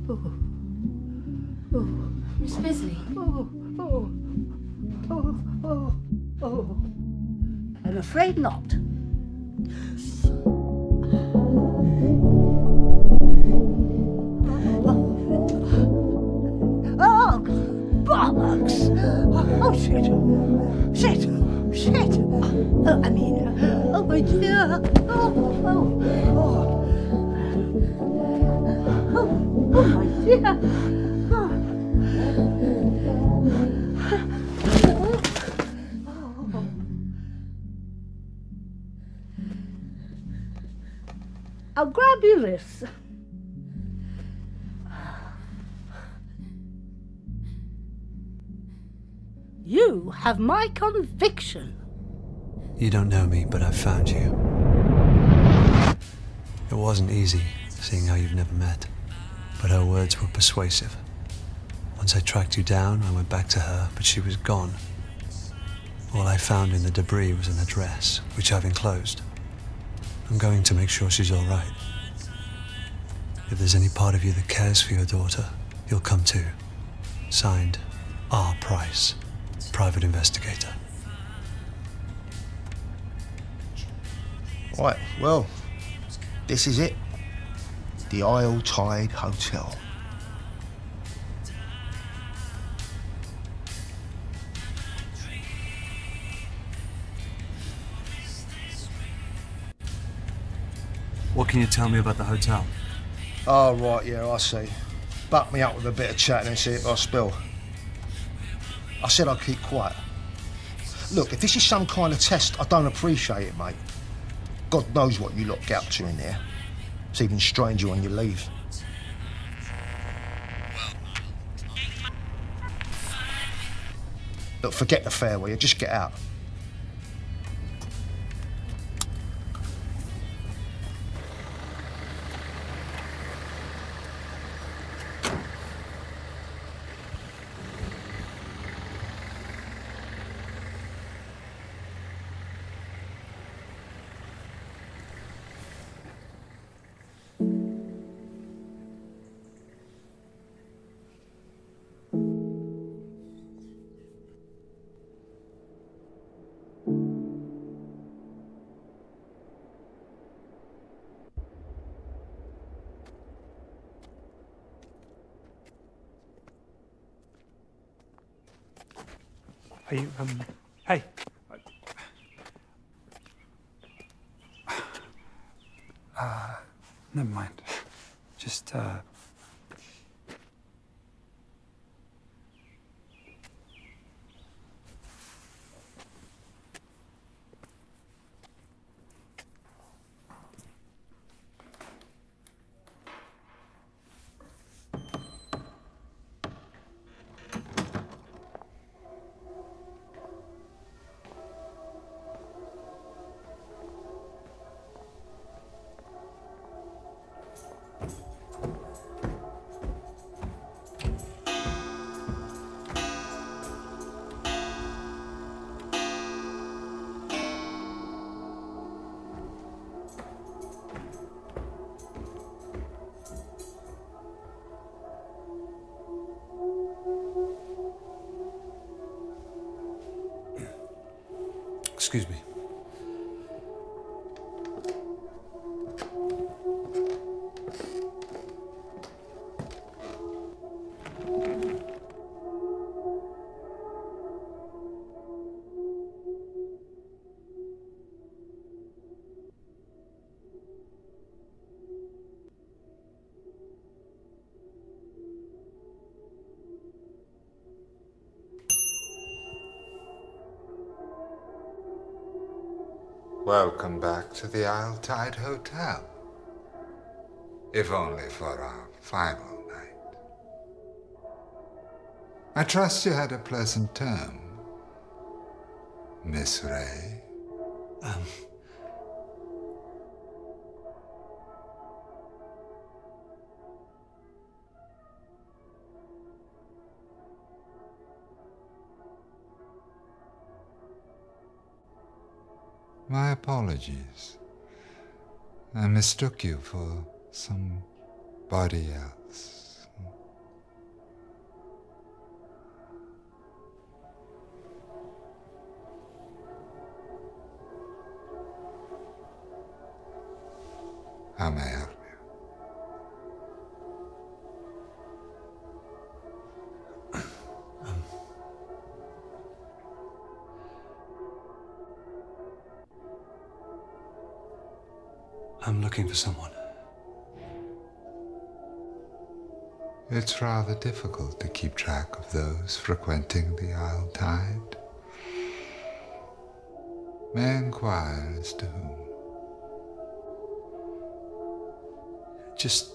Oh. Oh. Miss Bisley. Oh. Oh. Oh. Oh. Oh. I'm afraid not. Oh, bollocks! Oh, shit! Shit! Shit! I mean, oh my dear! Oh my dear! I'll grab you this. You have my conviction. You don't know me, but I've found you. It wasn't easy, seeing how you've never met, but her words were persuasive. Once I tracked you down, I went back to her, but she was gone. All I found in the debris was an address, which I've enclosed. I'm going to make sure she's all right. If there's any part of you that cares for your daughter, you'll come too. Signed, R. Price, Private Investigator. Right, well, this is it. The Isle Tide Hotel. What can you tell me about the hotel? Oh, right, yeah, I see. Buck me up with a bit of chat and see if I spill. I said I'd keep quiet. Look, if this is some kind of test, I don't appreciate it, mate. God knows what you lot get up to in there. It's even stranger when you leave. Look, forget the fare, will you? Just get out. Are you, hey. Never mind. Just, Excuse me. Welcome back to the Isle Tide Hotel. If only for our final night. I trust you had a pleasant term, Miss Ray. My apologies. I mistook you for somebody else. How may I help you? I'm looking for someone. It's rather difficult to keep track of those frequenting the Isle Tide. May I inquire as to whom? Just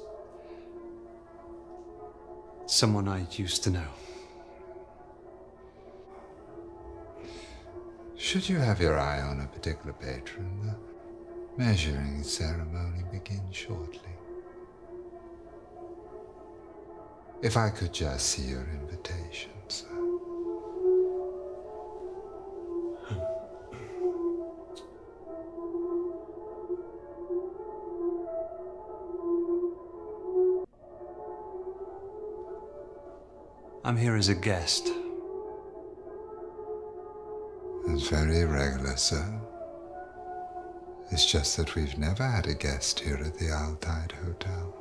someone I used to know. Should you have your eye on a particular patron, the measuring ceremony begins shortly. If I could just see your invitation, sir. I'm here as a guest. That's very irregular, sir. It's just that we've never had a guest here at the Isle Tide Hotel.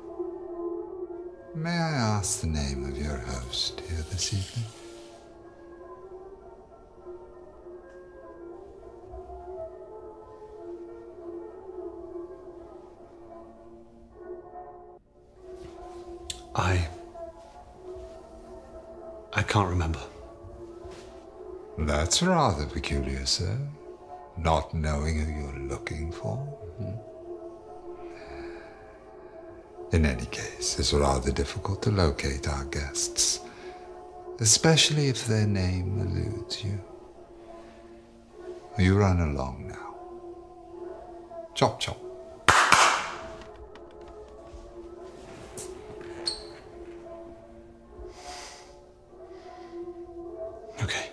May I ask the name of your host here this evening? I can't remember. That's rather peculiar, sir. Not knowing who you're looking for. In any case, it's rather difficult to locate our guests, especially if their name eludes you. You run along now. Chop, chop. Okay.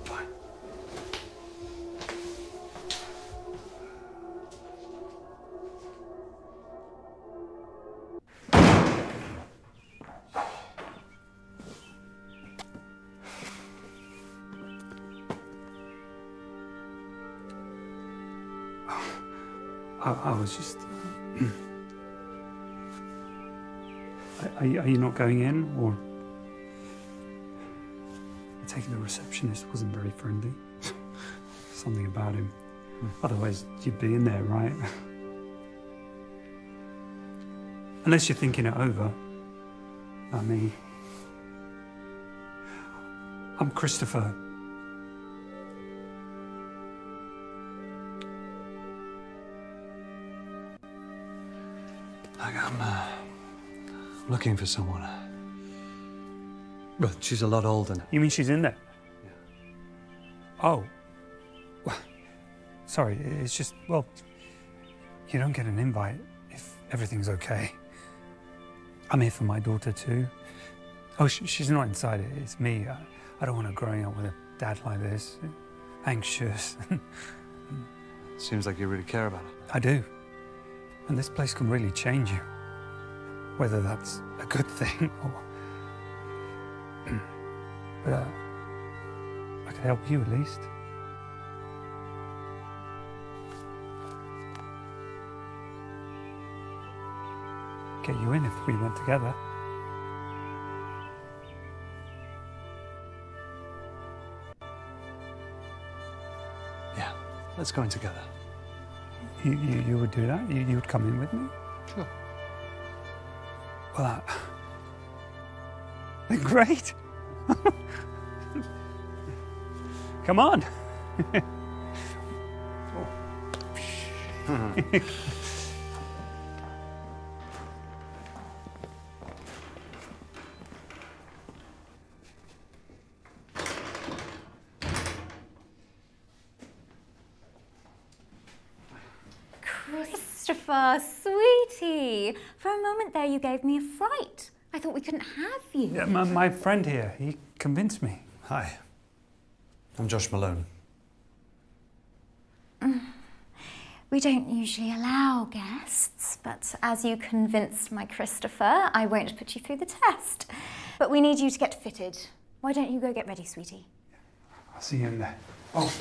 Fine. I was just... Are you not going in, or... I take it the receptionist wasn't very friendly. Something about him. Otherwise, you'd be in there, right? Unless you're thinking it over. Not me. I'm Christopher. I'm looking for someone. Well, she's a lot older now. You mean she's in there? Yeah. Oh. Well, sorry, it's just, well, you don't get an invite if everything's okay. I'm here for my daughter too. Oh, she's not inside it, it's me. I don't want her growing up with a dad like this. Anxious. Seems like you really care about her. I do. And this place can really change you. Whether that's a good thing or... But I could help you at least. Get you in if we went together. Yeah, let's go in together. You would do that? You would come in with me? Sure. Well, great. Come on. Christopher, sweetie. For a moment there, you gave me a fright. I thought we couldn't have you. Yeah, my friend here, he convinced me. Hi. I'm Josh Malone. We don't usually allow guests, but as you convinced my Christopher, I won't put you through the test. But we need you to get fitted. Why don't you go get ready, sweetie? I'll see you in there. Oh.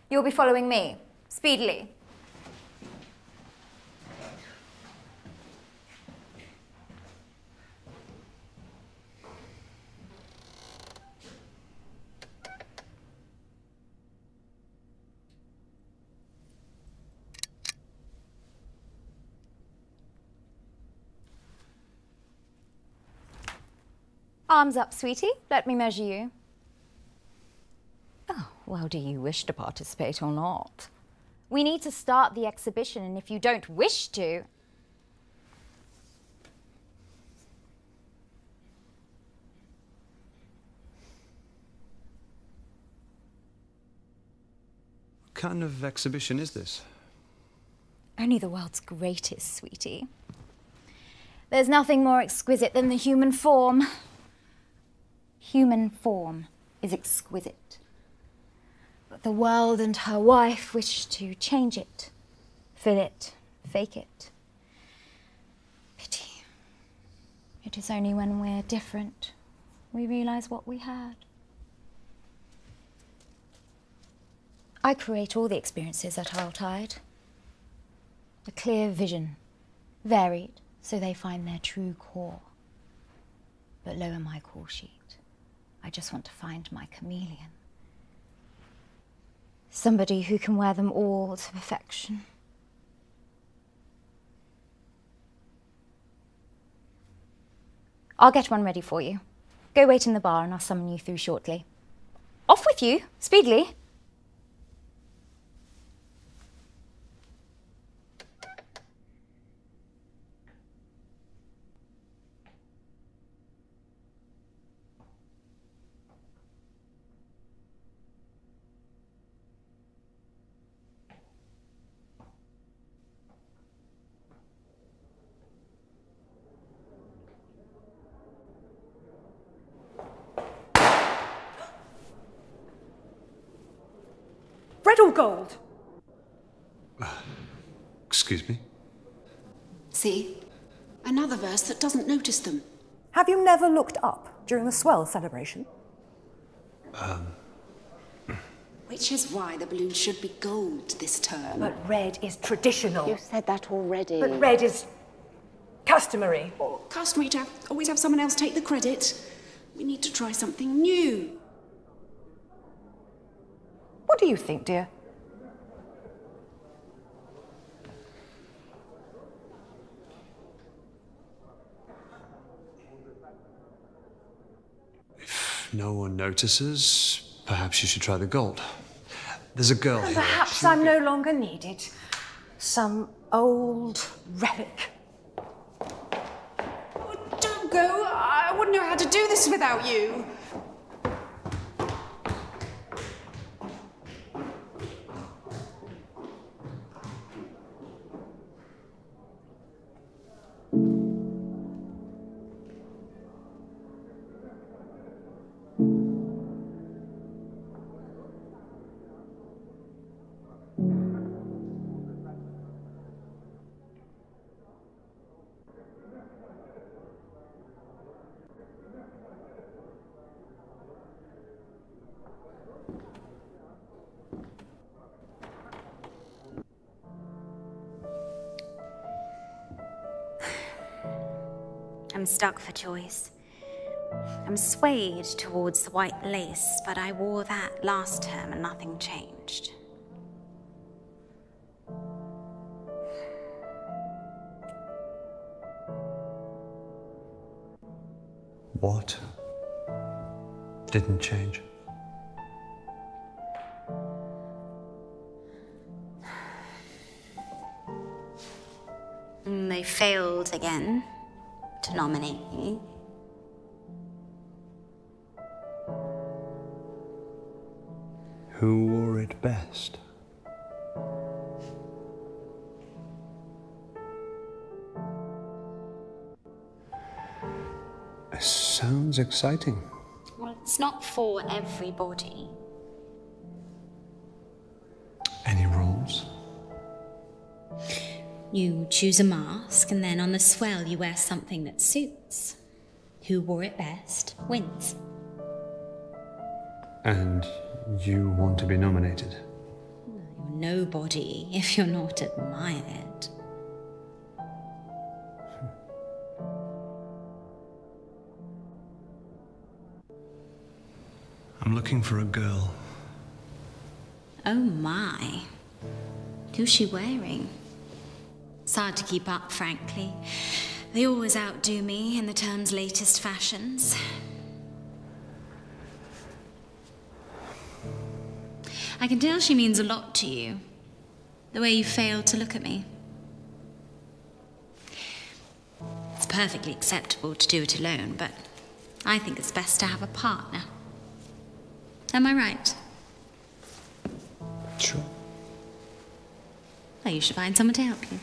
You'll be following me, speedily. Arms up, sweetie. Let me measure you. Oh, well, do you wish to participate or not? We need to start the exhibition, and if you don't wish to... What kind of exhibition is this? Only the world's greatest, sweetie. There's nothing more exquisite than the human form. Human form is exquisite. But the world and her wife wish to change it, fill it, fake it. Pity. It is only when we're different we realize what we had. I create all the experiences at Altai. A clear vision, varied, so they find their true core. But lower my call sheet. I just want to find my chameleon. Somebody who can wear them all to perfection. I'll get one ready for you. Go wait in the bar and I'll summon you through shortly. Off with you, speedily. Red or gold? Excuse me? See? Another verse that doesn't notice them. Have you never looked up during the swell celebration? Which is why the balloon should be gold this term. But red is traditional. You said that already. But red is customary. Customary to always have someone else take the credit. We need to try something new. What do you think, dear? If no one notices, perhaps you should try the gold. There's a girl here. Perhaps I'm no longer needed. Some old relic. Oh, don't go. I wouldn't know how to do this without you. I'm stuck for choice. I'm swayed towards the white lace, but I wore that last term and nothing changed. What didn't change? They failed again to nominate me. Who wore it best? It sounds exciting. Well, it's not for everybody. Any rules? You choose a mask, and then on the swell you wear something that suits. Who wore it best wins. And you want to be nominated? You're nobody if you're not admired. I'm looking for a girl. Oh my. Who's she wearing? It's hard to keep up, frankly. They always outdo me in the term's latest fashions. I can tell she means a lot to you. The way you failed to look at me. It's perfectly acceptable to do it alone, but I think it's best to have a partner. Am I right? Sure. Well, you should find someone to help you.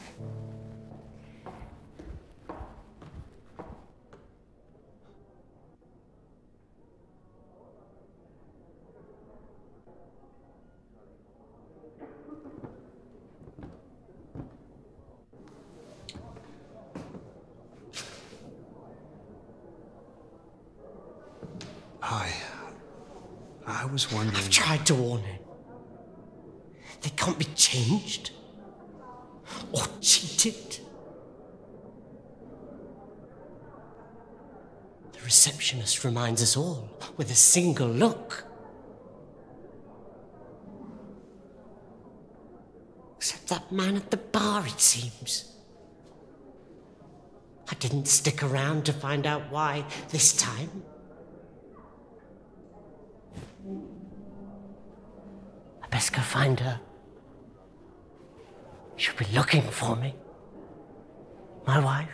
Hi. I was wondering... I've tried to warn her. They can't be changed or cheated. The receptionist reminds us all with a single look. Except that man at the bar, it seems. I didn't stick around to find out why this time. I best go find her. She'll be looking for me. My wife.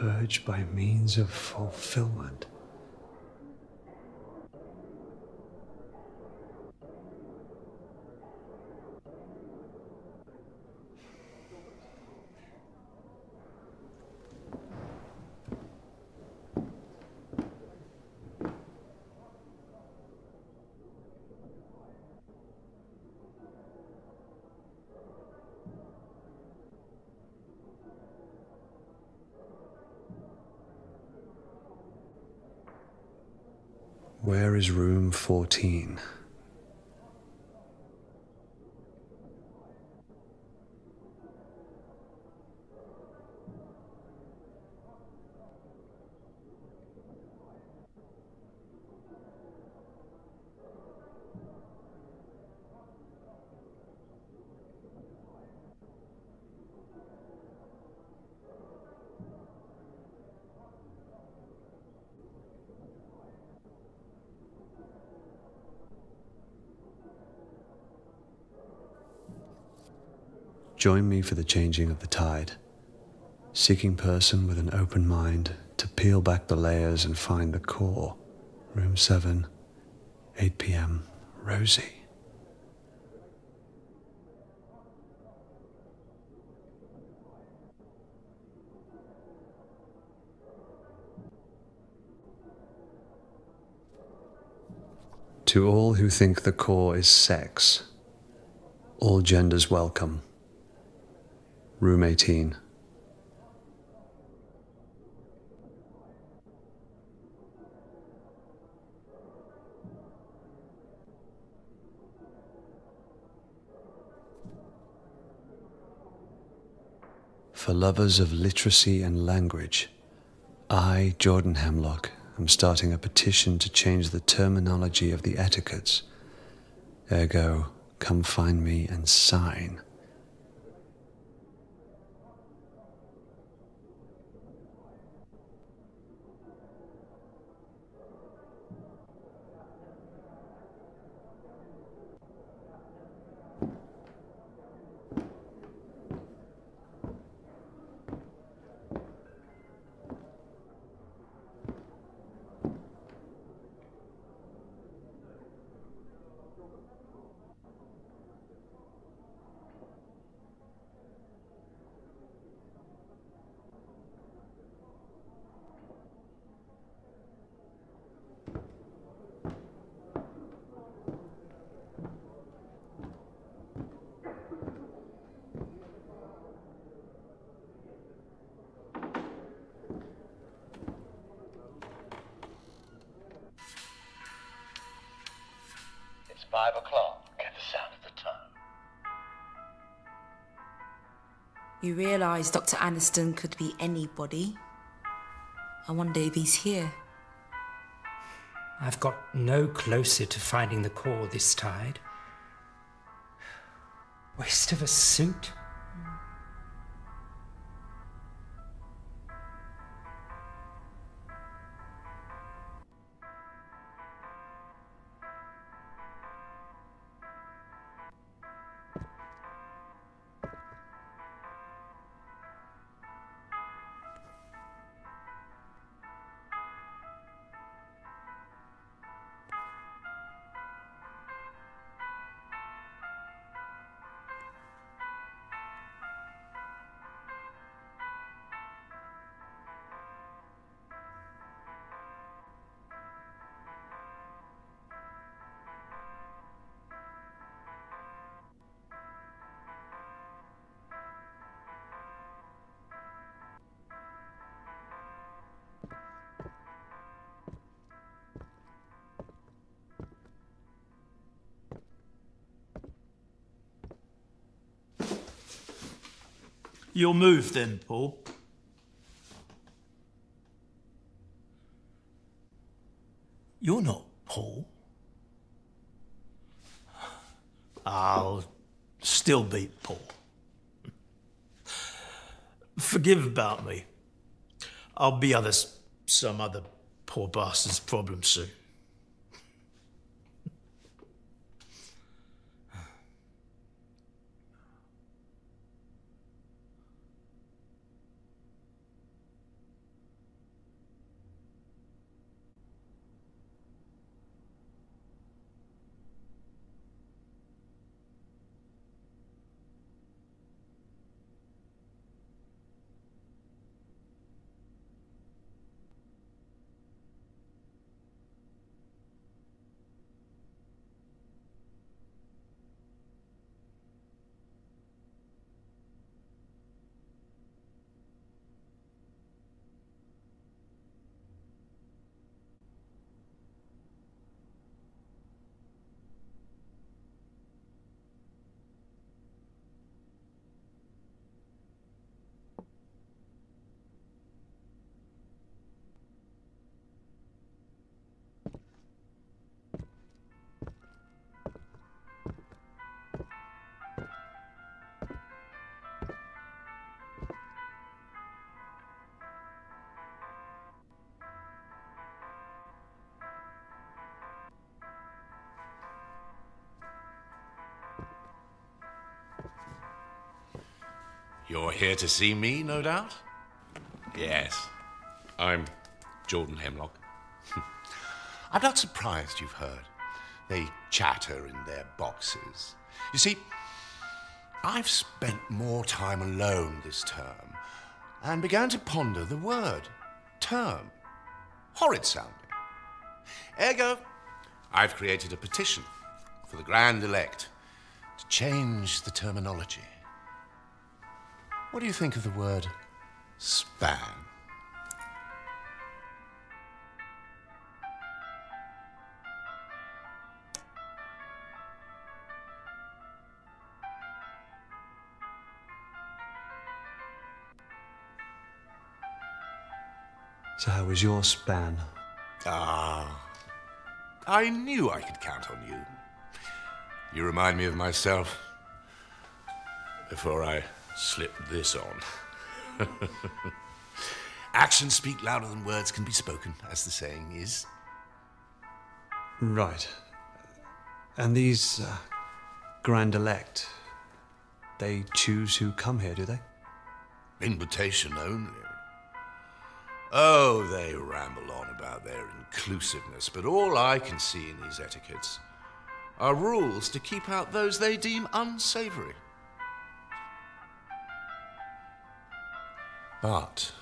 Purge by means of fulfillment. Where is room 14? Join me for the changing of the tide. Seeking person with an open mind to peel back the layers and find the core. Room 7, 8 p.m. Rosie. To all who think the core is sex, all genders welcome. Room 18. For lovers of literacy and language, I, Jordan Hemlock, am starting a petition to change the terminology of the etiquettes. Ergo, come find me and sign. It's 5 o'clock. Get the sound of the tone. You realise Dr. Aniston could be anybody. I wonder if he's here. I've got no closer to finding the core this tide. Waste of a suit. You'll move then, Paul. You're not Paul. I'll still beat Paul. Forgive about me. I'll be some other poor bastard's problem soon. You're here to see me, no doubt? Yes, I'm Jordan Hemlock. I'm not surprised you've heard. They chatter in their boxes. You see, I've spent more time alone this term and began to ponder the word term. Horrid sounding. Ergo, I've created a petition for the grand elect to change the terminology. What do you think of the word span? So how was your span? Ah, I knew I could count on you. You remind me of myself before I slipped this on. Actions speak louder than words can be spoken, as the saying is. Right. And these Grand Elect, they choose who come here, do they? Invitation only. Oh, they ramble on about their inclusiveness, but all I can see in these etiquettes are rules to keep out those they deem unsavory. But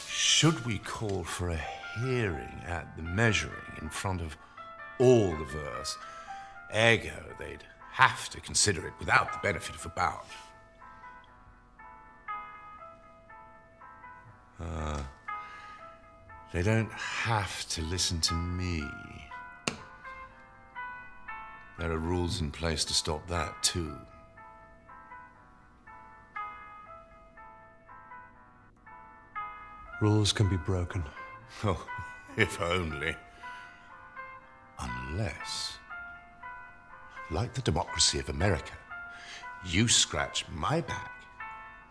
should we call for a hearing at the measuring in front of all the verse, ergo they'd have to consider it without the benefit of a bout. They don't have to listen to me. There are rules in place to stop that, too. Rules can be broken. Oh, if only. Unless, like the democracy of America, you scratch my back,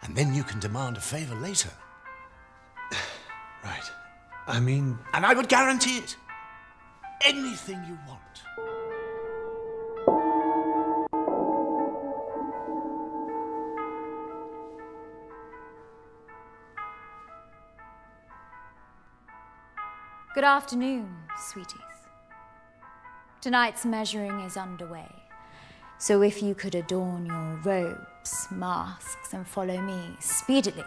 and then you can demand a favor later. Right. I mean... And I would guarantee it. Anything you want. Good afternoon, sweeties. Tonight's measuring is underway, so if you could adorn your robes, masks, and follow me speedily,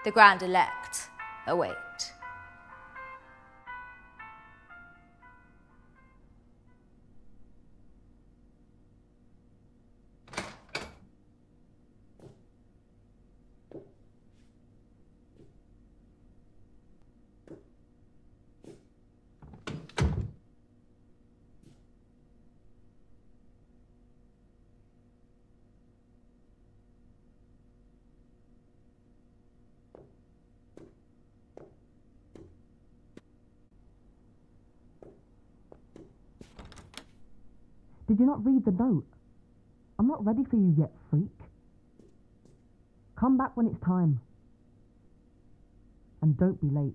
the Grand Elect await. Did you not read the note? I'm not ready for you yet, freak. Come back when it's time. And don't be late.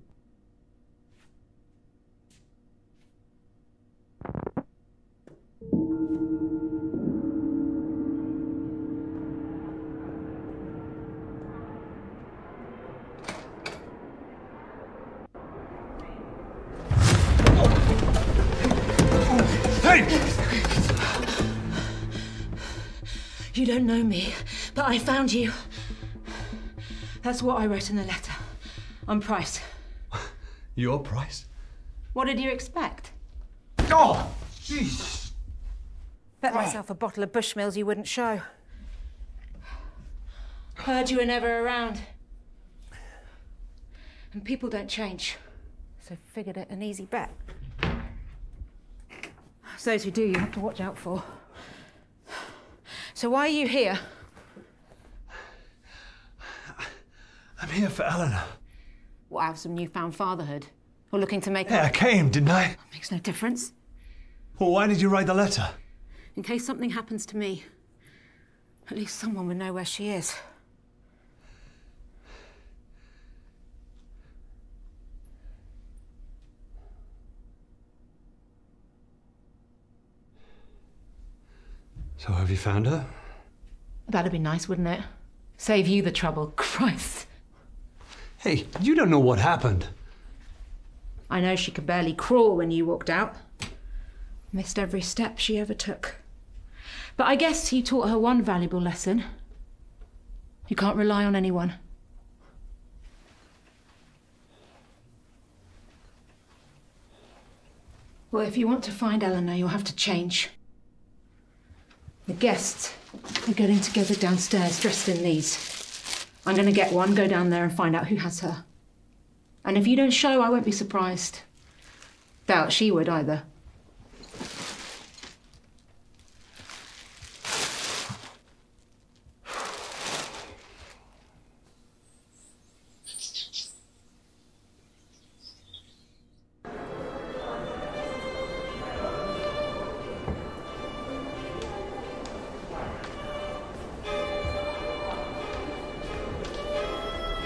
You don't know me, but I found you. That's what I wrote in the letter. On Price. Your price? What did you expect? Oh, jeez. Bet myself a bottle of Bushmills you wouldn't show. Heard you were never around. And people don't change. So figured it an easy bet. Those who do, you have to watch out for. So why are you here? I'm here for Eleanor. What, have some newfound fatherhood? Or looking to make Yeah, I came, didn't I? Makes no difference. Well, why did you write the letter? In case something happens to me, at least someone would know where she is. So have you found her? That'd be nice, wouldn't it? Save you the trouble. Christ. Hey, you don't know what happened. I know she could barely crawl when you walked out. Missed every step she ever took. But I guess you taught her one valuable lesson. You can't rely on anyone. Well, if you want to find Eleanor, you'll have to change. The guests are getting together downstairs, dressed in these. I'm going to get one, go down there and find out who has her. And if you don't show, I won't be surprised. Doubt she would either.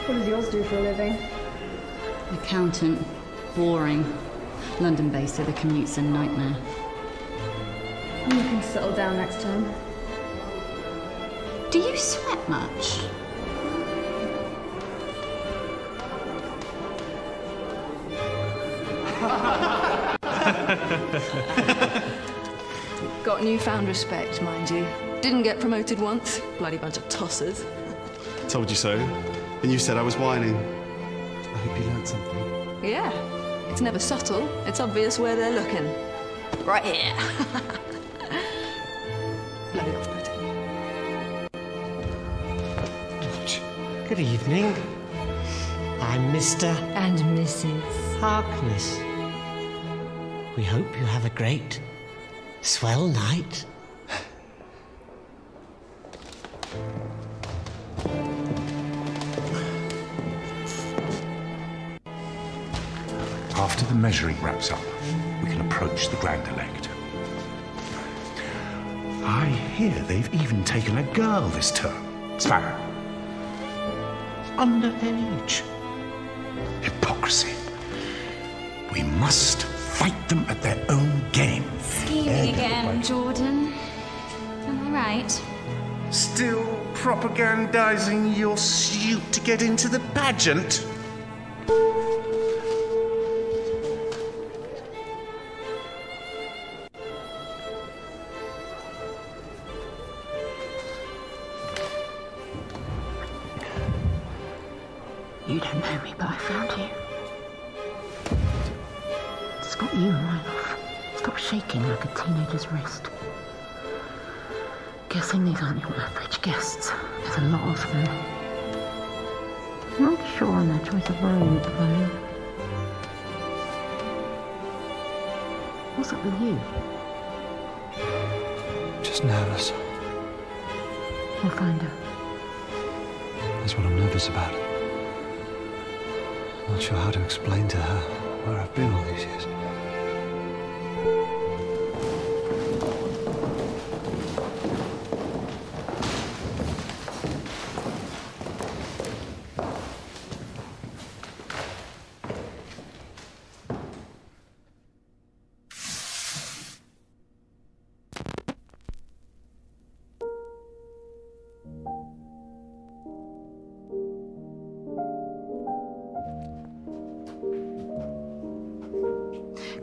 What does yours do for a living? Accountant. Boring. London-based, so the commute's a nightmare. You can settle down next time. Do you sweat much? Got newfound respect, mind you. Didn't get promoted once. Bloody bunch of tossers. Told you so. And you said I was whining. I hope you learned something. Yeah. It's never subtle. It's obvious where they're looking. Right here. Bloody off-putting. Good evening. I'm Mr. And Mrs. Harkness. We hope you have a great, swell night. After the measuring wraps up, we can approach the Grand Elect. I hear they've even taken a girl this term. Sparrow. Underage. Hypocrisy. We must fight them at their own game. Scheming again, Jordan. Am I right? Still propagandizing your suit to get into the pageant? You don't know me, but I found you. It's got you right off. Stop shaking like a teenager's wrist. Guessing these aren't your average guests. There's a lot of them. Not sure on their choice of robe, though. What's up with you? Just nervous. We'll find her. That's what I'm nervous about. Not sure how to explain to her where I've been all these years.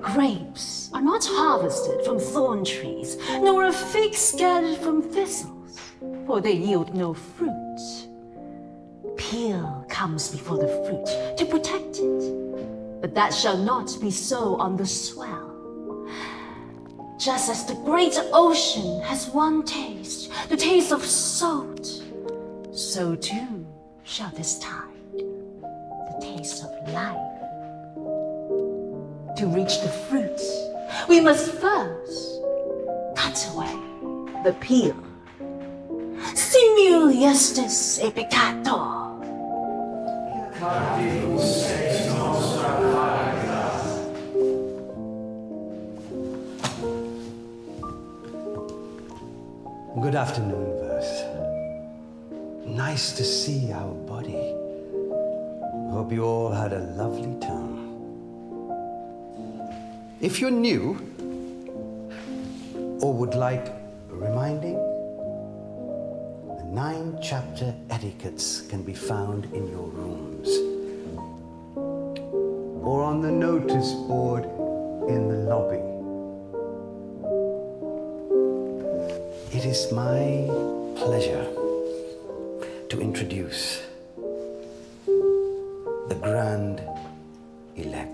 Grapes are not harvested from thorn trees, nor are figs gathered from thistles, for they yield no fruit. Peel comes before the fruit to protect it, but that shall not be so on the swell. Just as the great ocean has one taste, the taste of salt, so too shall this tide, the taste of life. To reach the fruits, we must first cut away the peel. Simul justis e peccator. Good afternoon, Verse. Nice to see our body. Hope you all had a lovely time. If you're new, or would like reminding, the 9-chapter etiquettes can be found in your rooms, or on the notice board in the lobby. It is my pleasure to introduce the Grand Elect.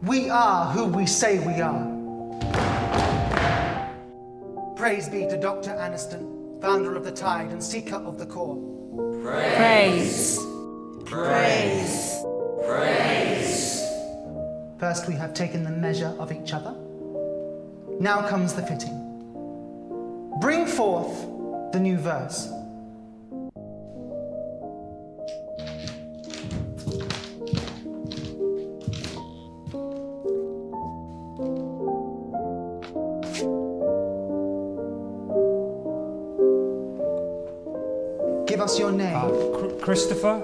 We are who we say we are. Praise be to Dr. Aniston, founder of the Tide and seeker of the core. Praise. Praise. Praise. First we have taken the measure of each other. Now comes the fitting. Bring forth the new verse. us your name. Christopher?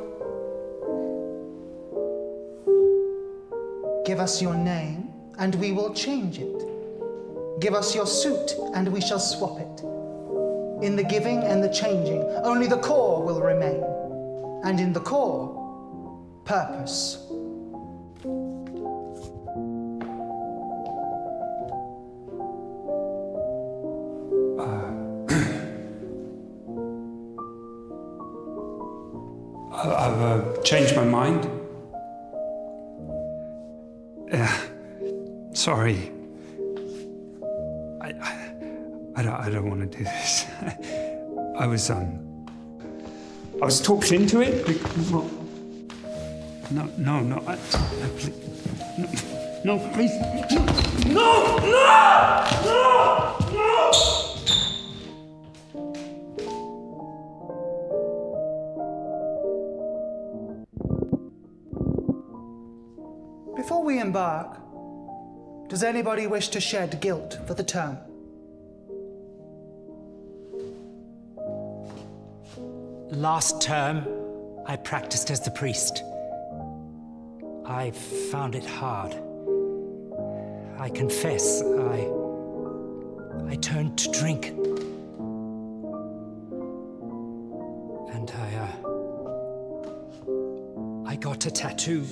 Give us your name, and we will change it. Give us your suit, and we shall swap it. In the giving and the changing, only the core will remain. And in the core, purpose. I've changed my mind. Sorry. I don't want to do this. I was talked into it. No, please. No, please. No! Before we embark, does anybody wish to shed guilt for the term? Last term, I practiced as the priest. I found it hard. I confess, I turned to drink. And I got a tattoo.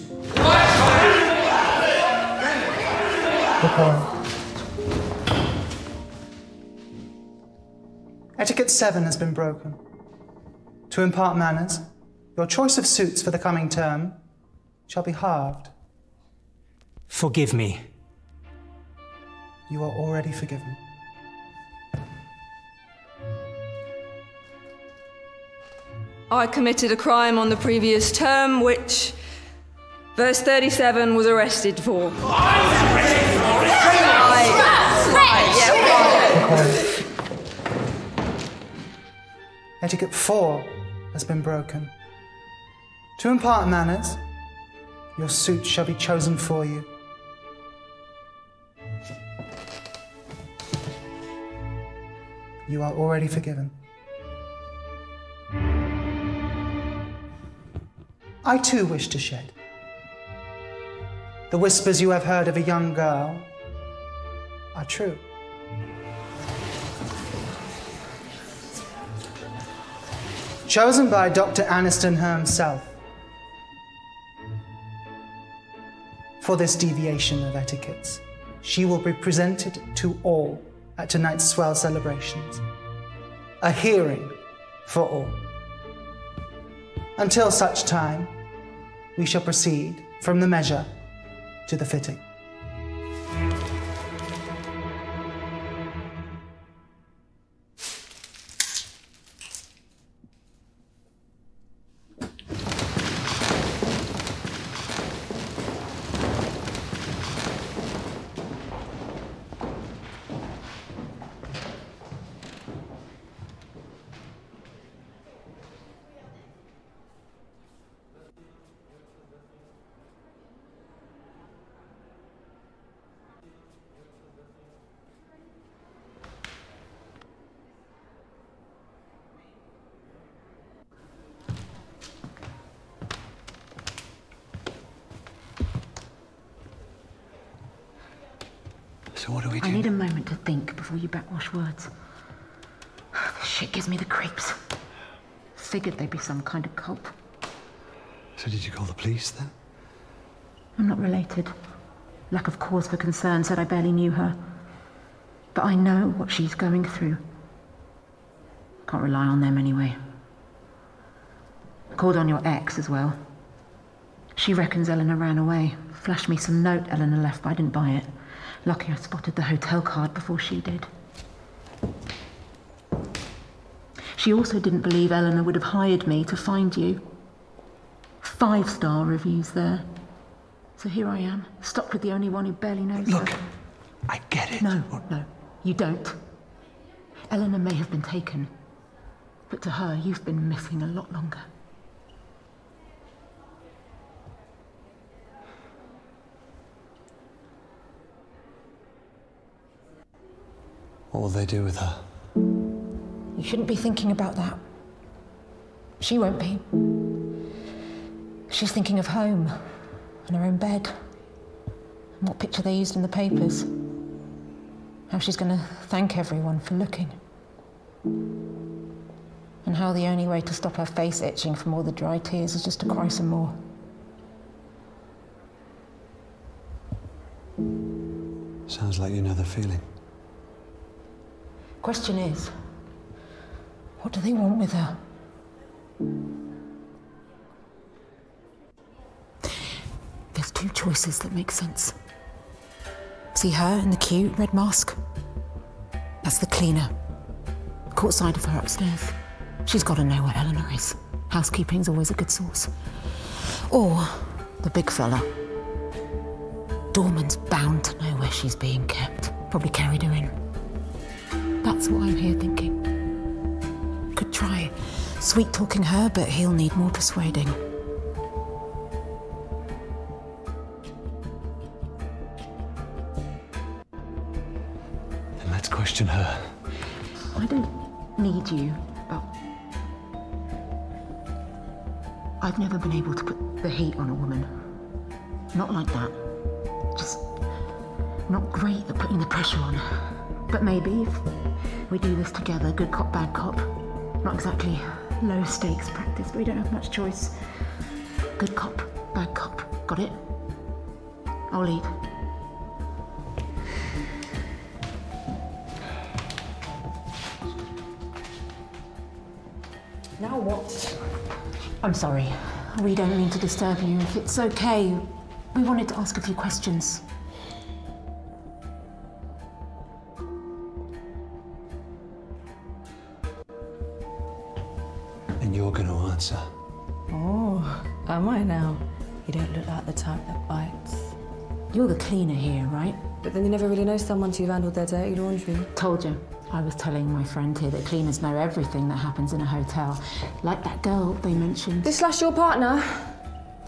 Etiquette 7 has been broken. To impart manners, your choice of suits for the coming term shall be halved. Forgive me. You are already forgiven. I committed a crime on the previous term, which verse 37 was arrested for. Etiquette 4 has been broken. To impart manners, your suit shall be chosen for you. You are already forgiven. I too wish to shed. The whispers you have heard of a young girl are true. Chosen by Dr. Aniston himself for this deviation of etiquettes, she will be presented to all at tonight's swell celebrations. A hearing for all. Until such time, we shall proceed from the measure to the fitting. So what do we do? I need a moment to think before you backwash words. This shit gives me the creeps. Figured they'd be some kind of cult. So did you call the police then? I'm not related. Lack of cause for concern said I barely knew her. But I know what she's going through. Can't rely on them anyway. Called on your ex as well. She reckons Eleanor ran away. Flashed me some note Eleanor left, but I didn't buy it. Lucky I spotted the hotel card before she did. She also didn't believe Eleanor would have hired me to find you. 5-star reviews there. So here I am, stuck with the only one who barely knows her. Look, I get it. No, you don't. Eleanor may have been taken, but to her, you've been missing a lot longer. What will they do with her? You shouldn't be thinking about that. She won't be. She's thinking of home and her own bed and what picture they used in the papers. How she's going to thank everyone for looking. And how the only way to stop her face itching from all the dry tears is just to cry some more. Sounds like you know the feeling. Question is, what do they want with her? There's two choices that make sense. See her in the cute red mask? That's the cleaner. Caught sight of her upstairs. She's got to know where Eleanor is. Housekeeping's always a good source. Or the big fella. Dorman's bound to know where she's being kept. Probably carried her in. That's what I'm here thinking. Could try sweet-talking her, but he'll need more persuading. Then let's question her. I don't need you, but I've never been able to put the heat on a woman. Not like that. Just not great at putting the pressure on. But maybe if we do this together, good cop, bad cop. Not exactly low stakes practice, but we don't have much choice. Good cop, bad cop. Got it? I'll lead. Now what? I'm sorry. We don't mean to disturb you. If it's okay, we wanted to ask a few questions. And you're going to answer. Oh, am I now? You don't look like the type that bites. You're the cleaner here, right? But then you never really know someone till you've handled their dirty laundry. Told you. I was telling my friend here that cleaners know everything that happens in a hotel. Like that girl they mentioned. This slash your partner?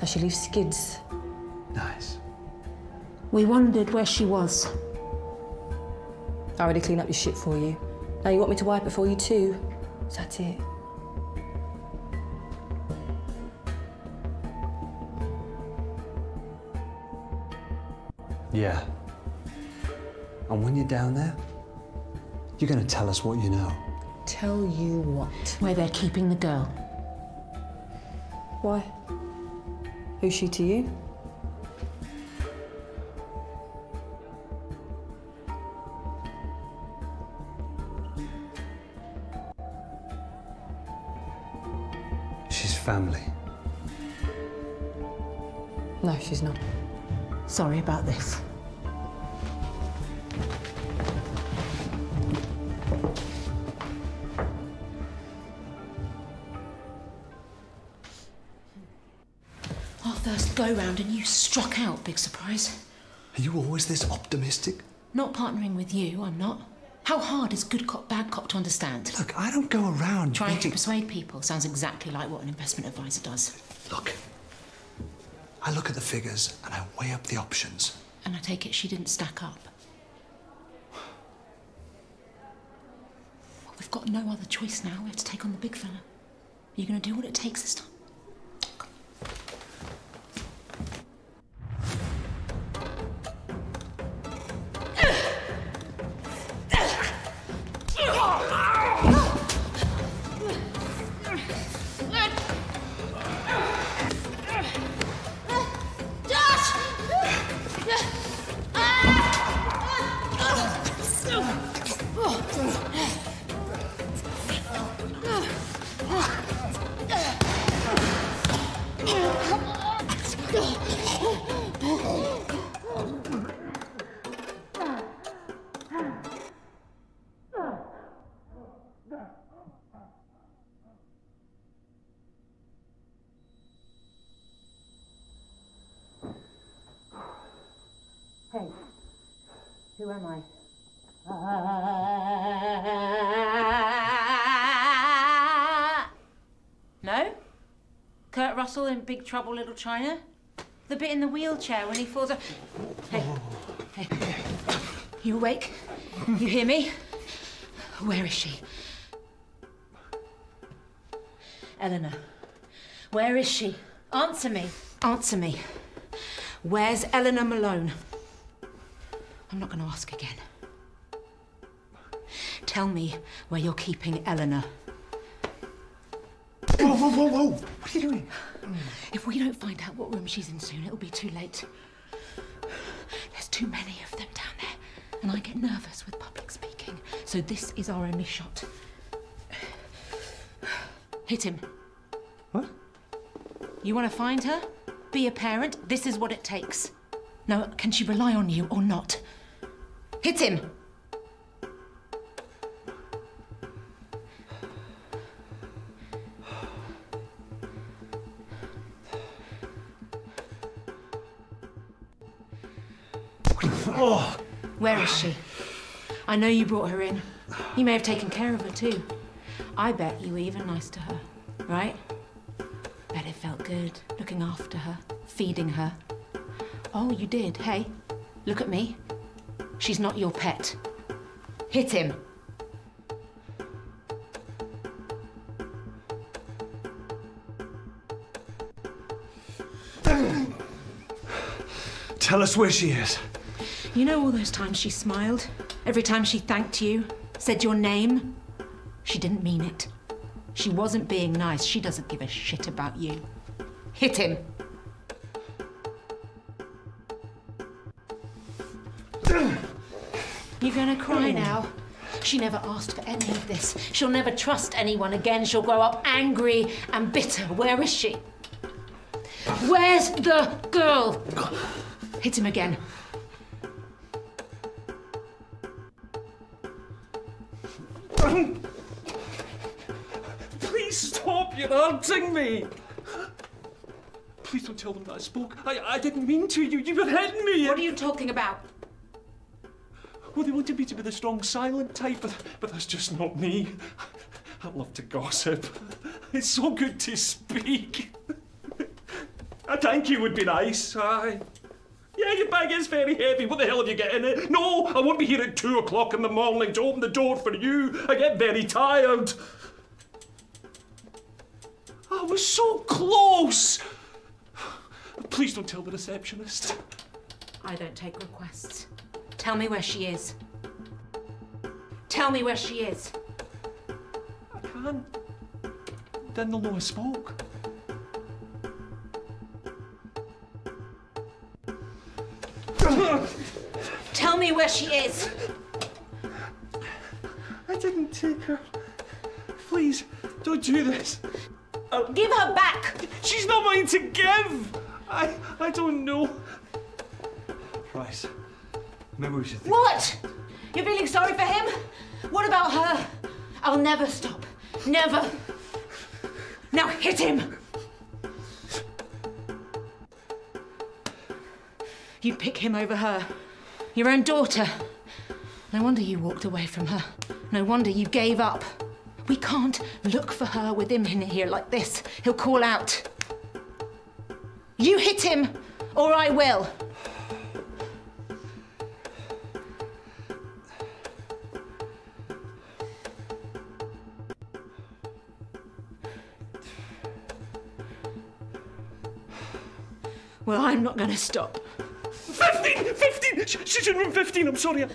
Does she leave skids? Nice. We wondered where she was. I already cleaned up your shit for you. Now you want me to wipe it for you too? Is that it? Yeah. And when you're down there, you're going to tell us what you know. Tell you what? Where they're keeping the girl. Why? Who's she to you? She's family. No, she's not. Sorry about this. Our first go-round and you struck out, big surprise. Are you always this optimistic? Not partnering with you, I'm not. How hard is good cop, bad cop to understand? Look, I don't go around trying to persuade people. Sounds exactly like what an investment advisor does. Look, I look at the figures and I weigh up the options. And I take it she didn't stack up. Well, we've got no other choice now. We have to take on the big fella. Are you going to do what it takes this time? Hey, who am I? No? Kurt Russell in Big Trouble, Little China? The bit in the wheelchair when he falls off. Hey, hey, you awake? You hear me? Where is she? Eleanor, where is she? Answer me. Answer me. Where's Eleanor Malone? I'm not going to ask again. Tell me where you're keeping Eleanor. Whoa, whoa, whoa, whoa! What are you doing? If we don't find out what room she's in soon, it'll be too late. There's too many of them down there, and I get nervous with public speaking. So this is our only shot. Hit him. What? You want to find her? Be a parent? This is what it takes. Now, can she rely on you or not? Hit him! Oh. Where is she? I know you brought her in. You may have taken care of her too. I bet you were even nice to her, right? Bet it felt good, looking after her, feeding her. Oh, you did, hey? Look at me. She's not your pet. Hit him. Tell us where she is. You know all those times she smiled? Every time she thanked you, said your name? She didn't mean it. She wasn't being nice. She doesn't give a shit about you. Hit him. You're gonna cry now? She never asked for any of this. She'll never trust anyone again. She'll grow up angry and bitter. Where is she? Where's the girl? Hit him again. Please stop, you're hurting me. Please don't tell them that I spoke. I didn't mean to. You were hitting me. What are you talking about? Well, they wanted me to be the strong, silent type, but that's just not me. I love to gossip. It's so good to speak. A thank you would be nice, aye. Yeah, your bag is very heavy. What the hell have you got in it? No, I won't be here at 2 o'clock in the morning to open the door for you. I get very tired. I was so close. Please don't tell the receptionist. I don't take requests. Tell me where she is. Tell me where she is. I can't. Then they'll know I spoke. Tell me where she is. I didn't take her. Please, don't do this. Give her back. She's not mine to give. I don't know. Right. Maybe we should think. What? You're feeling sorry for him? What about her? I'll never stop. Never. Now hit him. You'd pick him over her. Your own daughter. No wonder you walked away from her. No wonder you gave up. We can't look for her with him in here like this. He'll call out. You hit him, or I will. Well, I'm not gonna stop. 15! 15! She's in room 15, I'm sorry.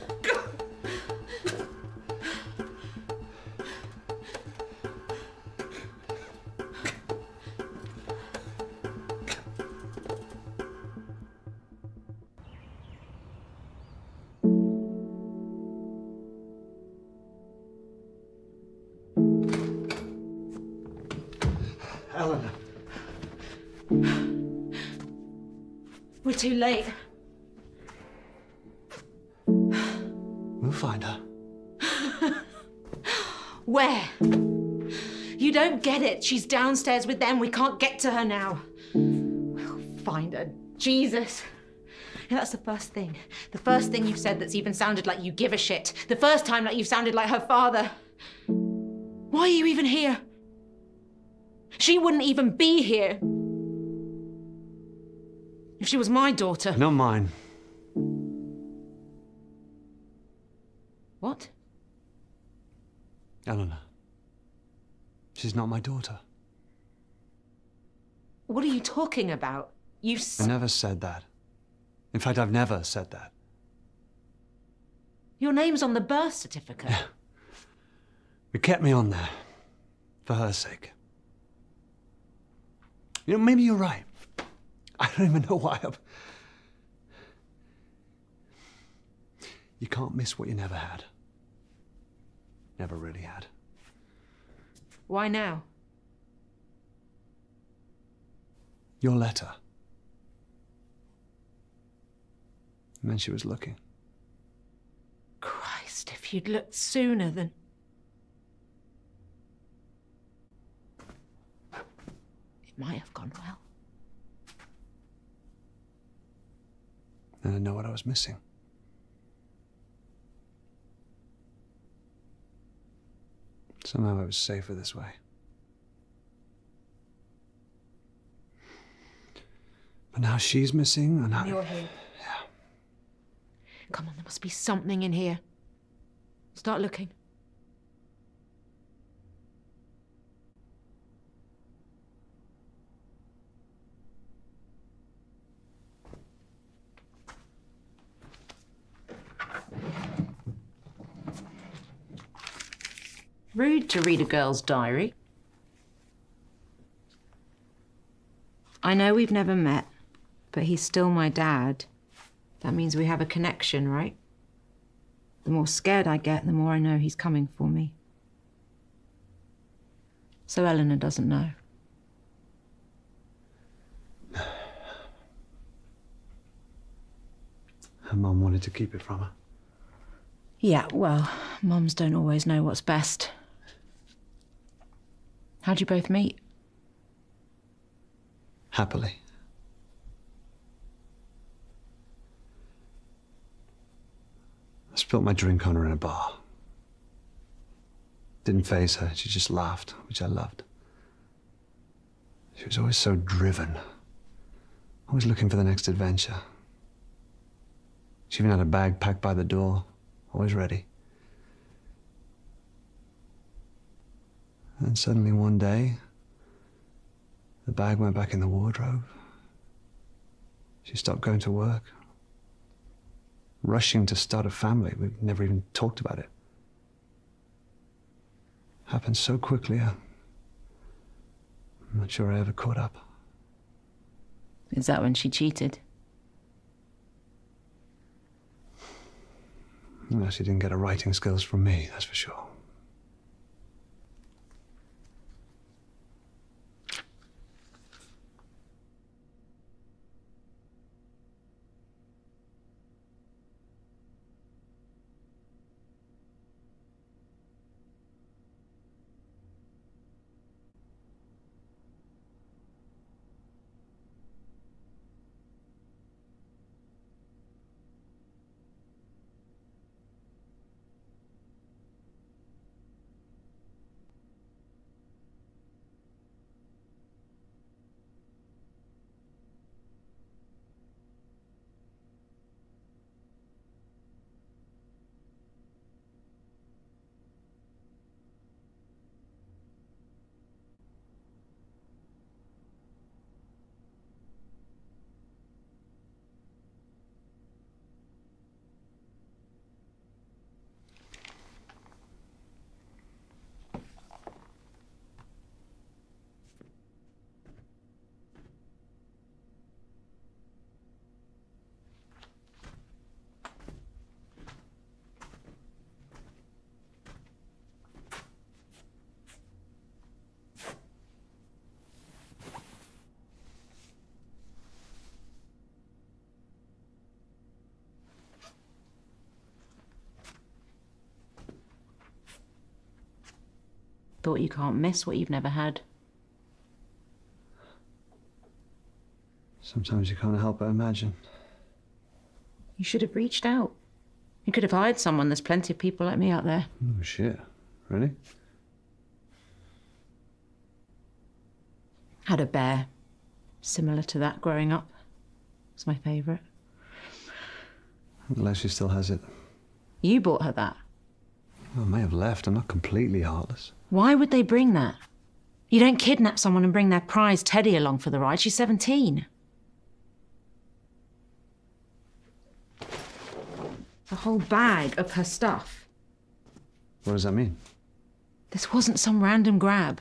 Eleanor. We're too late. We'll find her. Where? You don't get it. She's downstairs with them. We can't get to her now. We'll find her. Jesus. Yeah, that's the first thing. The first thing you've said that's even sounded like you give a shit. The first time that you've sounded like her father. Why are you even here? She wouldn't even be here if she was my daughter. Not mine. What? Eleanor. She's not my daughter. What are you talking about? I never said that. In fact, I've never said that. Your name's on the birth certificate. It kept me on there. For her sake. You know, maybe you're right. I don't even know why You can't miss what you never had. Never really had. Why now? Your letter. It meant she was looking. Christ, if you'd looked sooner than... It might have gone well. And I know what I was missing. Somehow I was safer this way. But now she's missing, and You're here. Yeah. Come on, there must be something in here. Start looking. Rude to read a girl's diary. I know we've never met, but he's still my dad. That means we have a connection, right? The more scared I get, the more I know he's coming for me. So Eleanor doesn't know. Her mum wanted to keep it from her. Yeah, well, mums don't always know what's best. How'd you both meet? Happily. I spilt my drink on her in a bar. Didn't faze her, she just laughed, which I loved. She was always so driven, always looking for the next adventure. She even had a bag packed by the door, always ready. And suddenly one day, the bag went back in the wardrobe. She stopped going to work. Rushing to start a family. We never even talked about it. Happened so quickly, I'm not sure I ever caught up. Is that when she cheated? No, she didn't get her writing skills from me, that's for sure. Thought you can't miss what you've never had. Sometimes you can't help but imagine. You should have reached out. You could have hired someone. There's plenty of people like me out there. Oh, shit. Really? Had a bear. Similar to that growing up. It's my favourite. Unless she still has it. You bought her that. Well, I may have left. I'm not completely heartless. Why would they bring that? You don't kidnap someone and bring their prize Teddy along for the ride. She's 17. A whole bag of her stuff. What does that mean? This wasn't some random grab.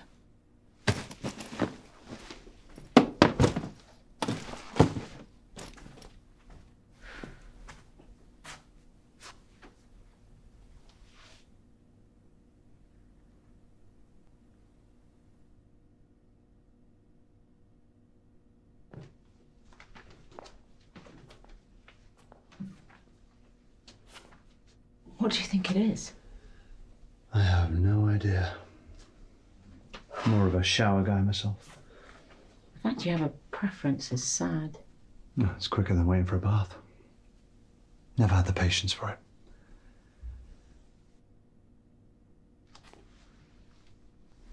What do you think it is? I have no idea. More of a shower guy myself. The fact you have a preference is sad. No, it's quicker than waiting for a bath. Never had the patience for it.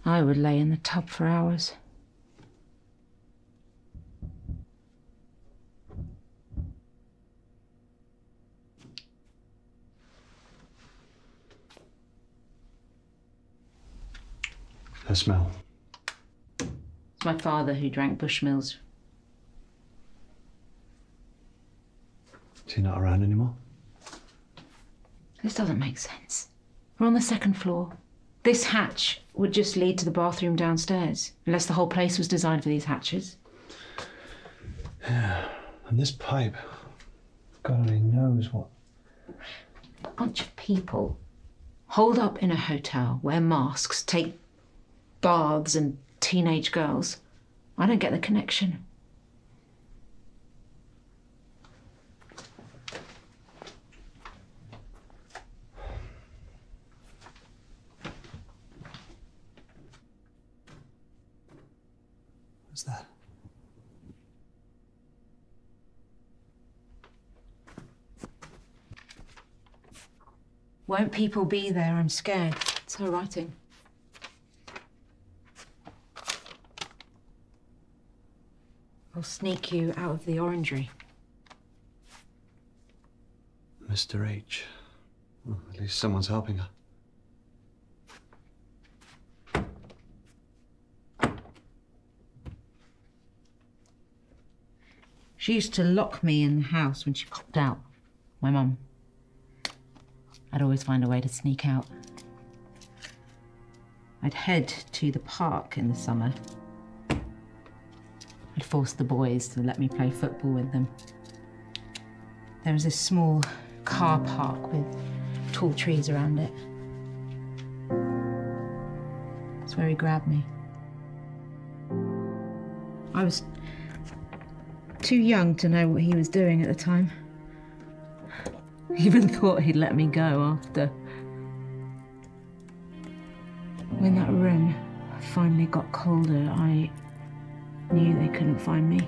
I would lay in the tub for hours. The smell. It's my father who drank Bushmills. Is he not around anymore? This doesn't make sense. We're on the second floor. This hatch would just lead to the bathroom downstairs, unless the whole place was designed for these hatches. Yeah, and this pipe, God only knows what. A bunch of people holed up in a hotel, wear masks, take baths and teenage girls. I don't get the connection. What's that? Won't people be there? I'm scared. It's her writing. I'll sneak you out of the orangery. Mr. H. Well, at least someone's helping her. She used to lock me in the house when she popped out. My mum. I'd always find a way to sneak out. I'd head to the park in the summer. I'd force the boys to let me play football with them. There was this small car park with tall trees around it. That's where he grabbed me. I was too young to know what he was doing at the time. Even thought he'd let me go after. When that room finally got colder, I knew they couldn't find me.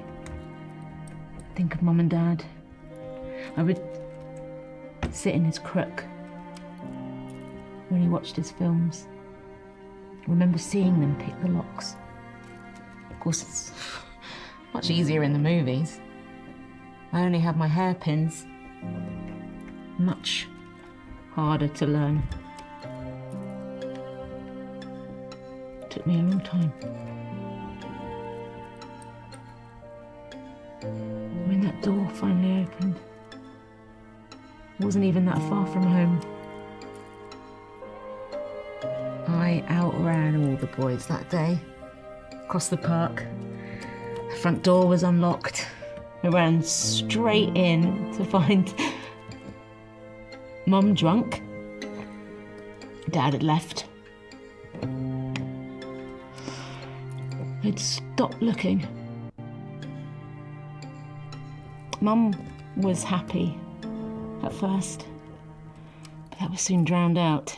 Think of Mum and Dad. I would sit in his crook when he watched his films. I remember seeing them pick the locks. Of course, it's much easier in the movies. I only have my hairpins. Much harder to learn. Took me a long time. When that door finally opened, it wasn't even that far from home. I outran all the boys that day. Across the park. The front door was unlocked. I ran straight in to find Mum drunk. Dad had left. I'd stopped looking. Mum was happy at first, but that was soon drowned out.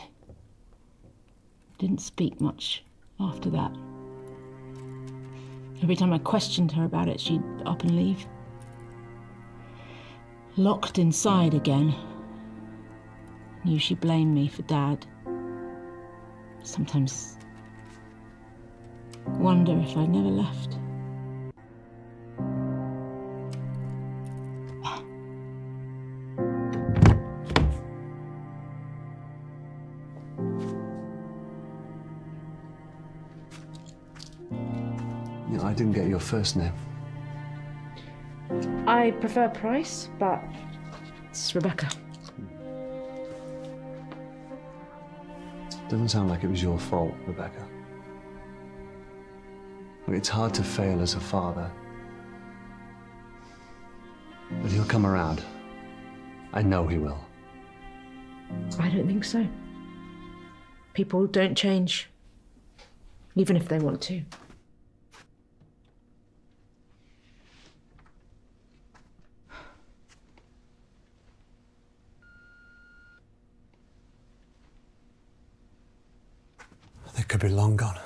Didn't speak much after that. Every time I questioned her about it, she'd up and leave. Locked inside again. Knew she blamed me for Dad. Sometimes wonder if I'd never left. You know, I didn't get your first name. I prefer Price, but it's Rebecca. Doesn't sound like it was your fault, Rebecca. Look, it's hard to fail as a father. But he'll come around. I know he will. I don't think so. People don't change, even if they want to. They could be long gone.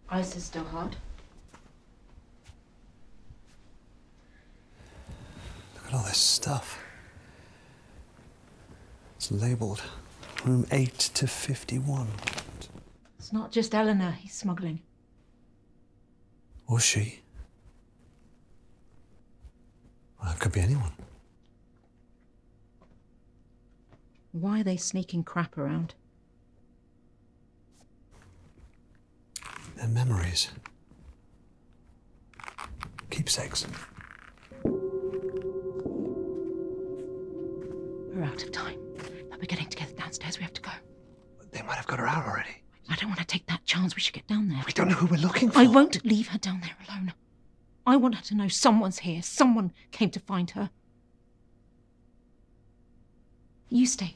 Ice is still hard. Look at all this stuff. It's labelled room 8 to 51. It's not just Eleanor he's smuggling. Or she. Well, it could be anyone. Why are they sneaking crap around? Their memories. Keepsakes. We're out of time. But we're getting together downstairs. We have to go. They might have got her out already. I don't want to take that chance. We should get down there. We don't know who we're looking for. I won't leave her down there alone. I want her to know someone's here. Someone came to find her. You stay.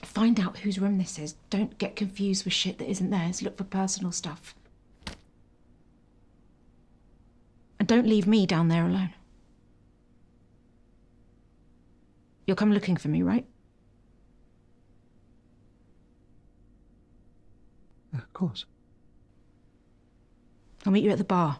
Find out whose room this is. Don't get confused with shit that isn't theirs. Look for personal stuff. And don't leave me down there alone. You'll come looking for me, right? Yeah, of course. I'll meet you at the bar.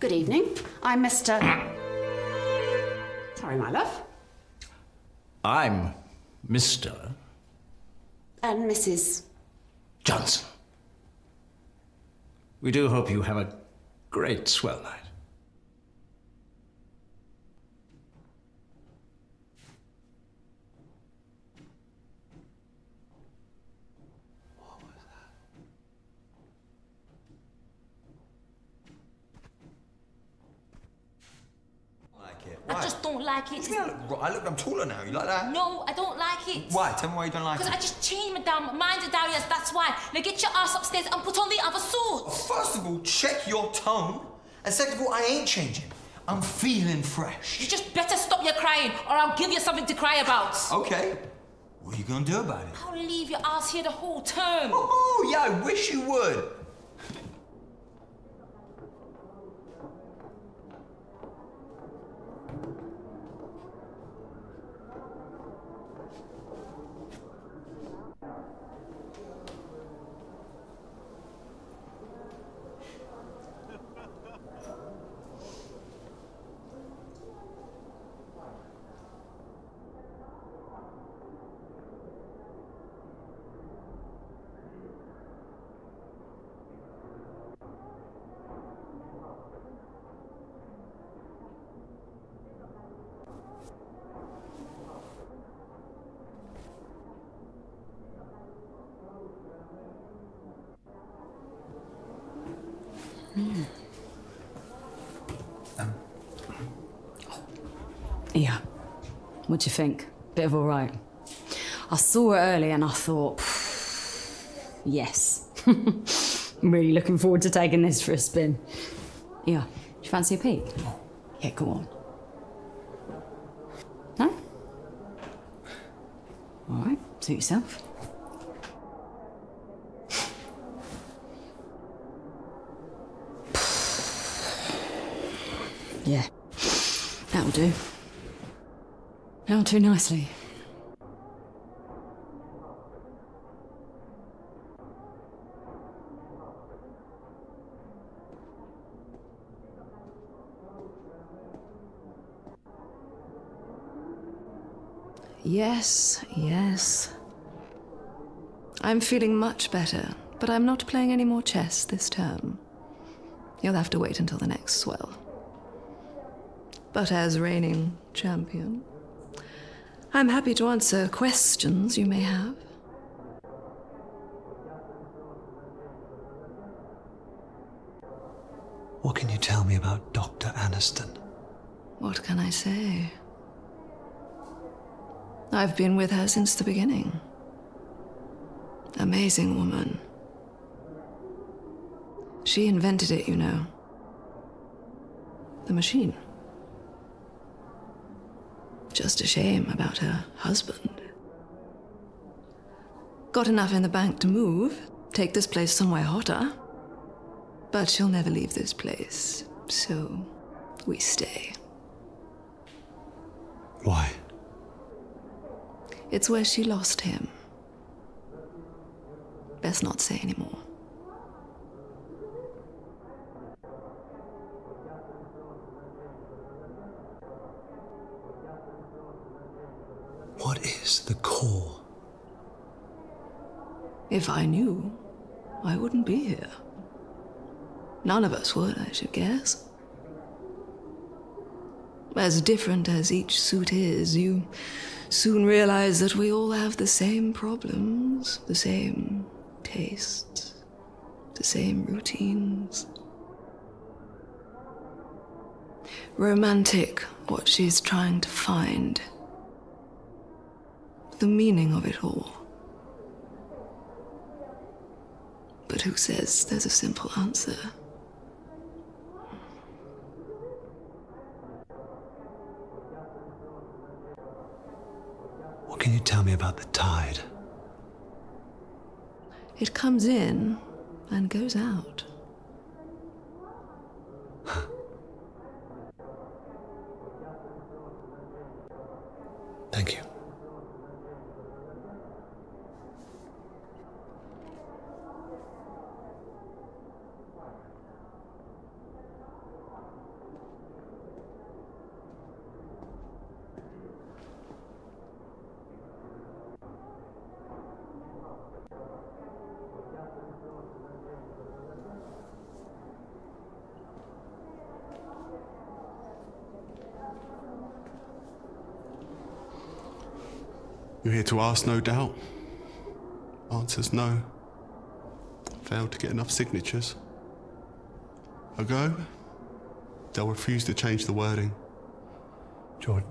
Good evening. I'm Mr. Sorry, my love. I'm Mr. And Mrs. Johnson. We do hope you have a great swell night. I just don't like it. I'm taller now. You like that? No, I don't like it. Why? Tell me why you don't like it. Because I just changed my damn mind to Darius, that's why. Now get your ass upstairs and put on the other suit. First of all, check your tone. And second of all, I ain't changing. I'm feeling fresh. You just better stop your crying or I'll give you something to cry about. Okay. What are you gonna do about it? I'll leave your ass here the whole term. Oh, yeah, I wish you would. Yeah. What do you think? Bit of all right. I saw it early and I thought, yes. I'm really looking forward to taking this for a spin. Yeah. Do you fancy a peek? Yeah, go on. No? All right. Suit yourself. Yeah. That'll do. That'll do nicely. Yes, yes. I'm feeling much better, but I'm not playing any more chess this term. You'll have to wait until the next swell. But as reigning champion, I'm happy to answer questions you may have. What can you tell me about Dr. Aniston? What can I say? I've been with her since the beginning. Amazing woman. She invented it, you know. The machine. Just a shame about her husband. Got enough in the bank to move, take this place somewhere hotter. But she'll never leave this place, so we stay. Why? It's where she lost him. Best not say anymore. What is the core? If I knew, I wouldn't be here. None of us would, I should guess. As different as each suit is, you soon realize that we all have the same problems, the same tastes, the same routines. Romantic, what she's trying to find. The meaning of it all. But who says there's a simple answer? What can you tell me about the tide? It comes in and goes out. Thank you. You're here to ask, no doubt. Answer's no. Failed to get enough signatures. A go? They'll refuse to change the wording. Jordan.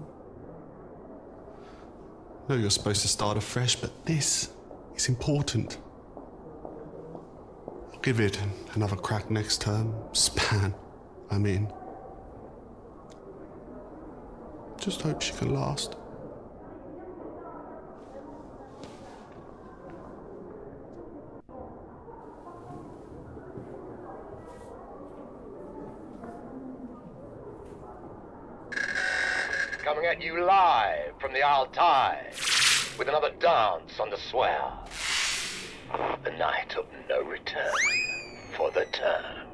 No, you're supposed to start afresh, but this is important. I'll give it another crack next term. Span, I mean. Just hope she can last. Coming at you live from the Altai with another dance on the swell. The night of no return for the term.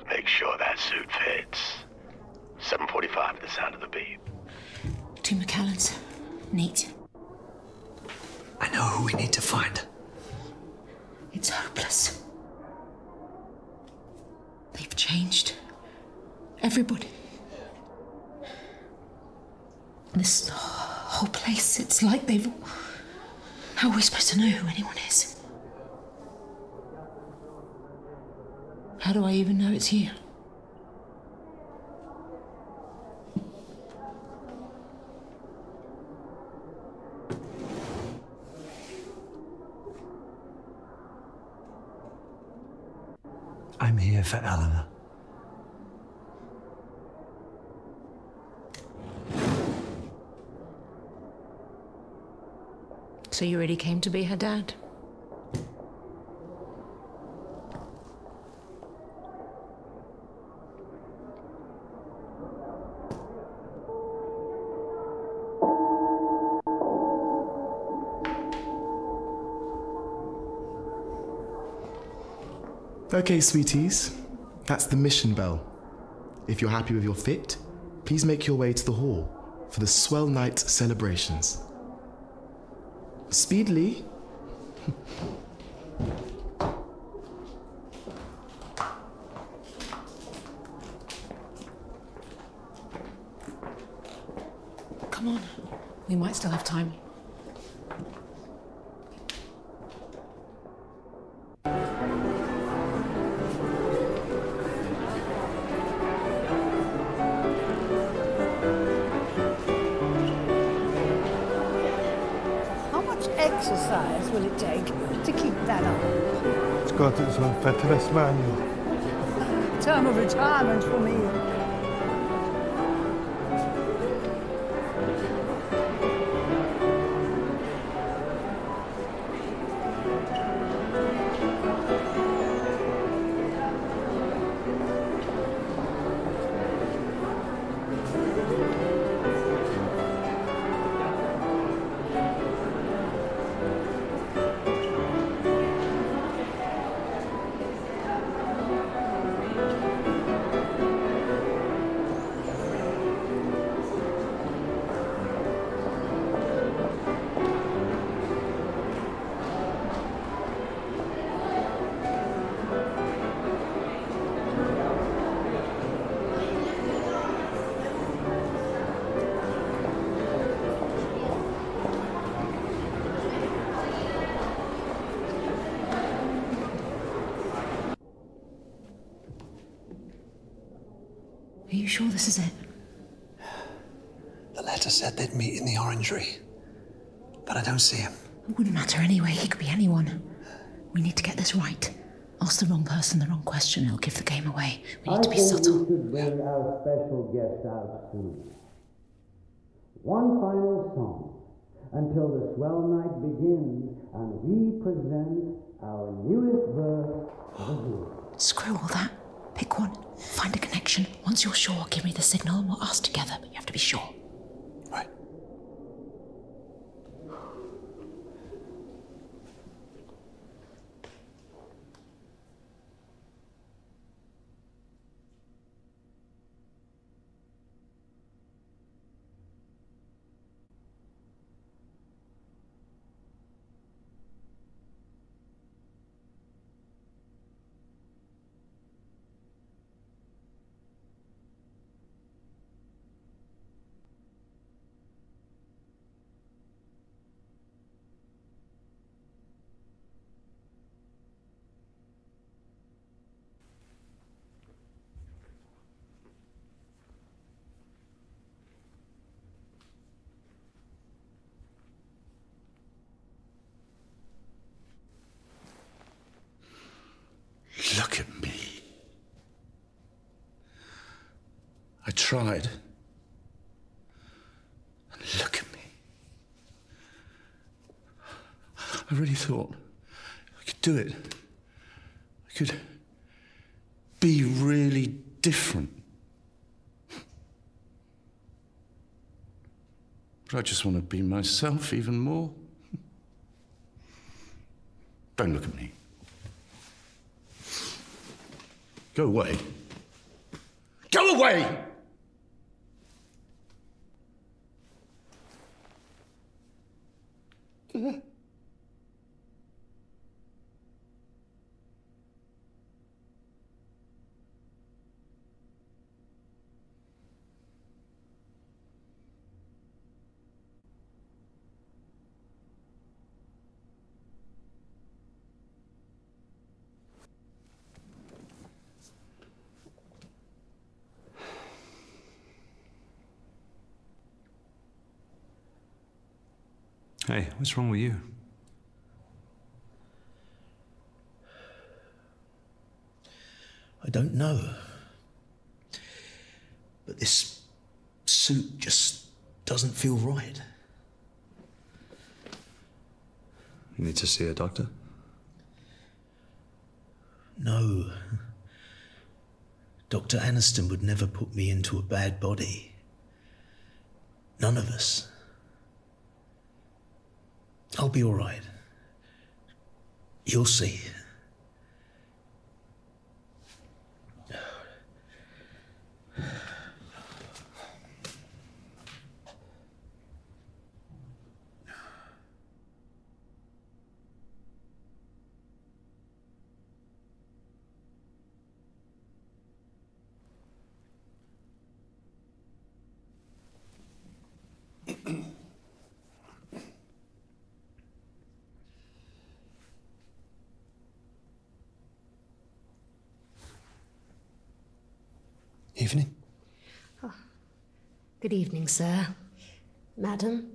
Make sure that suit fits. 7:45 at the sound of the beep. 2 McAllens. Neat. I know who we need to find. It's hopeless. They've changed. Everybody. This whole place, it's like they've... How are we supposed to know who anyone is? How do I even know it's you? I'm here for Eleanor. So you really came to be her dad? Okay, sweeties, that's the mission bell. If you're happy with your fit, please make your way to the hall for the Swell Night celebrations. Speedily. Come on, we might still have time. Exercise will it take to keep that up? It's got its own fitness manual. Term of retirement for me. Are you sure this is it? The letter said they'd meet in the orangery, but I don't see him. It wouldn't matter anyway. He could be anyone. We need to get this right. Ask the wrong person the wrong question, it'll give the game away. We need to be subtle. We should bring our special guest out soon. One final song until the swell night begins and we present our newest verse of the year. Screw all that. Pick one. Find a connection. Once you're sure, give me the signal and we'll ask together, but you have to be sure. Right. tried. And look at me. I really thought I could do it. I could be really different. But I just want to be myself even more. Don't look at me. Go away. Go away! Hey, what's wrong with you? I don't know. But this suit just doesn't feel right. You need to see a doctor? No. Dr. Aniston would never put me into a bad body. None of us. I'll be all right. You'll see. Evening. Oh. Good evening, sir. Madam.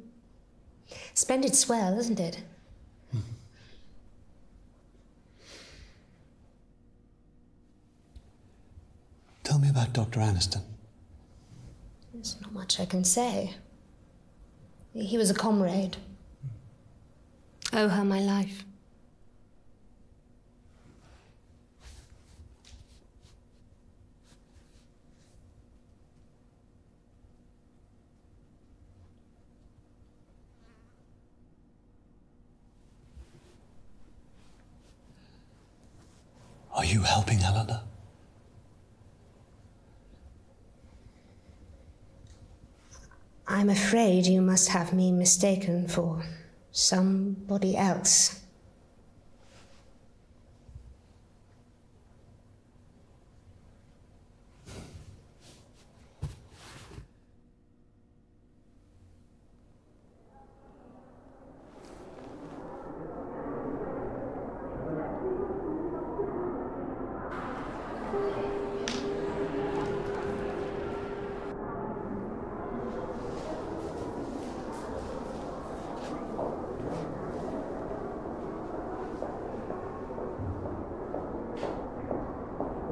Splendid swell, isn't it? Tell me about Dr. Aniston. There's not much I can say. He was a comrade. Owe her my life. Are you helping Helena? I'm afraid you must have me mistaken for somebody else.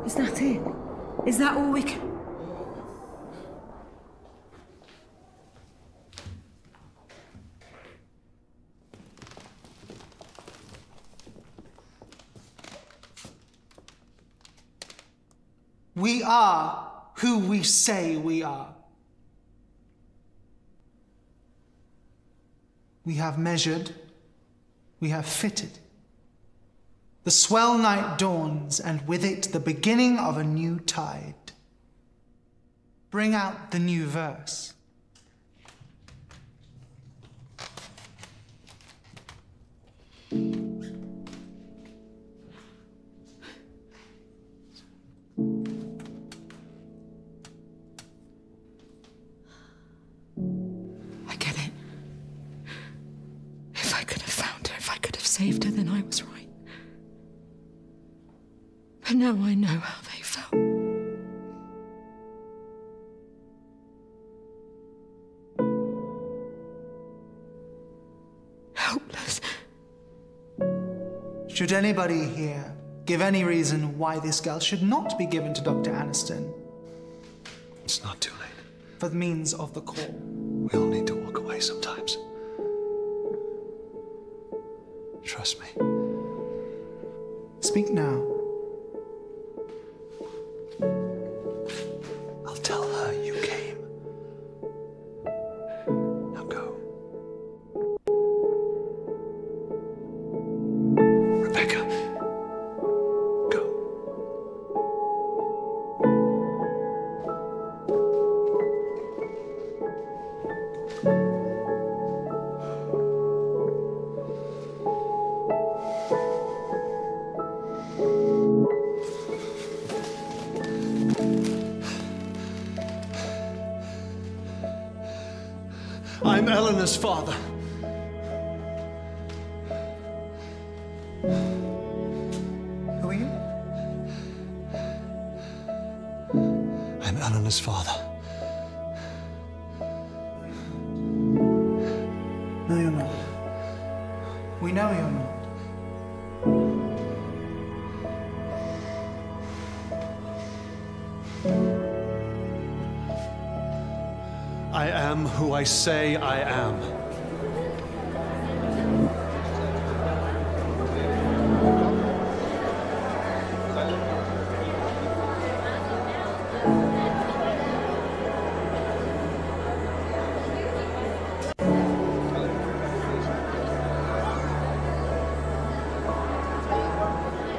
Is that it? Is that all we can... We are who we say we are. We have measured, we have fitted. The swell night dawns, and with it the beginning of a new tide. Bring out the new verse. I get it. If I could have found her, if I could have saved her, then I was right. But now I know how they felt. Helpless. Should anybody here give any reason why this girl should not be given to Dr. Aniston, It's not too late. For the means of the core. We all need to walk away sometimes. Trust me. Speak now. I'll tell her you came. Now go. Rebecca. I'm Eleanor's father. Who are you? I'm Eleanor's father. No, you're not. We know you're not. I am who I say I am.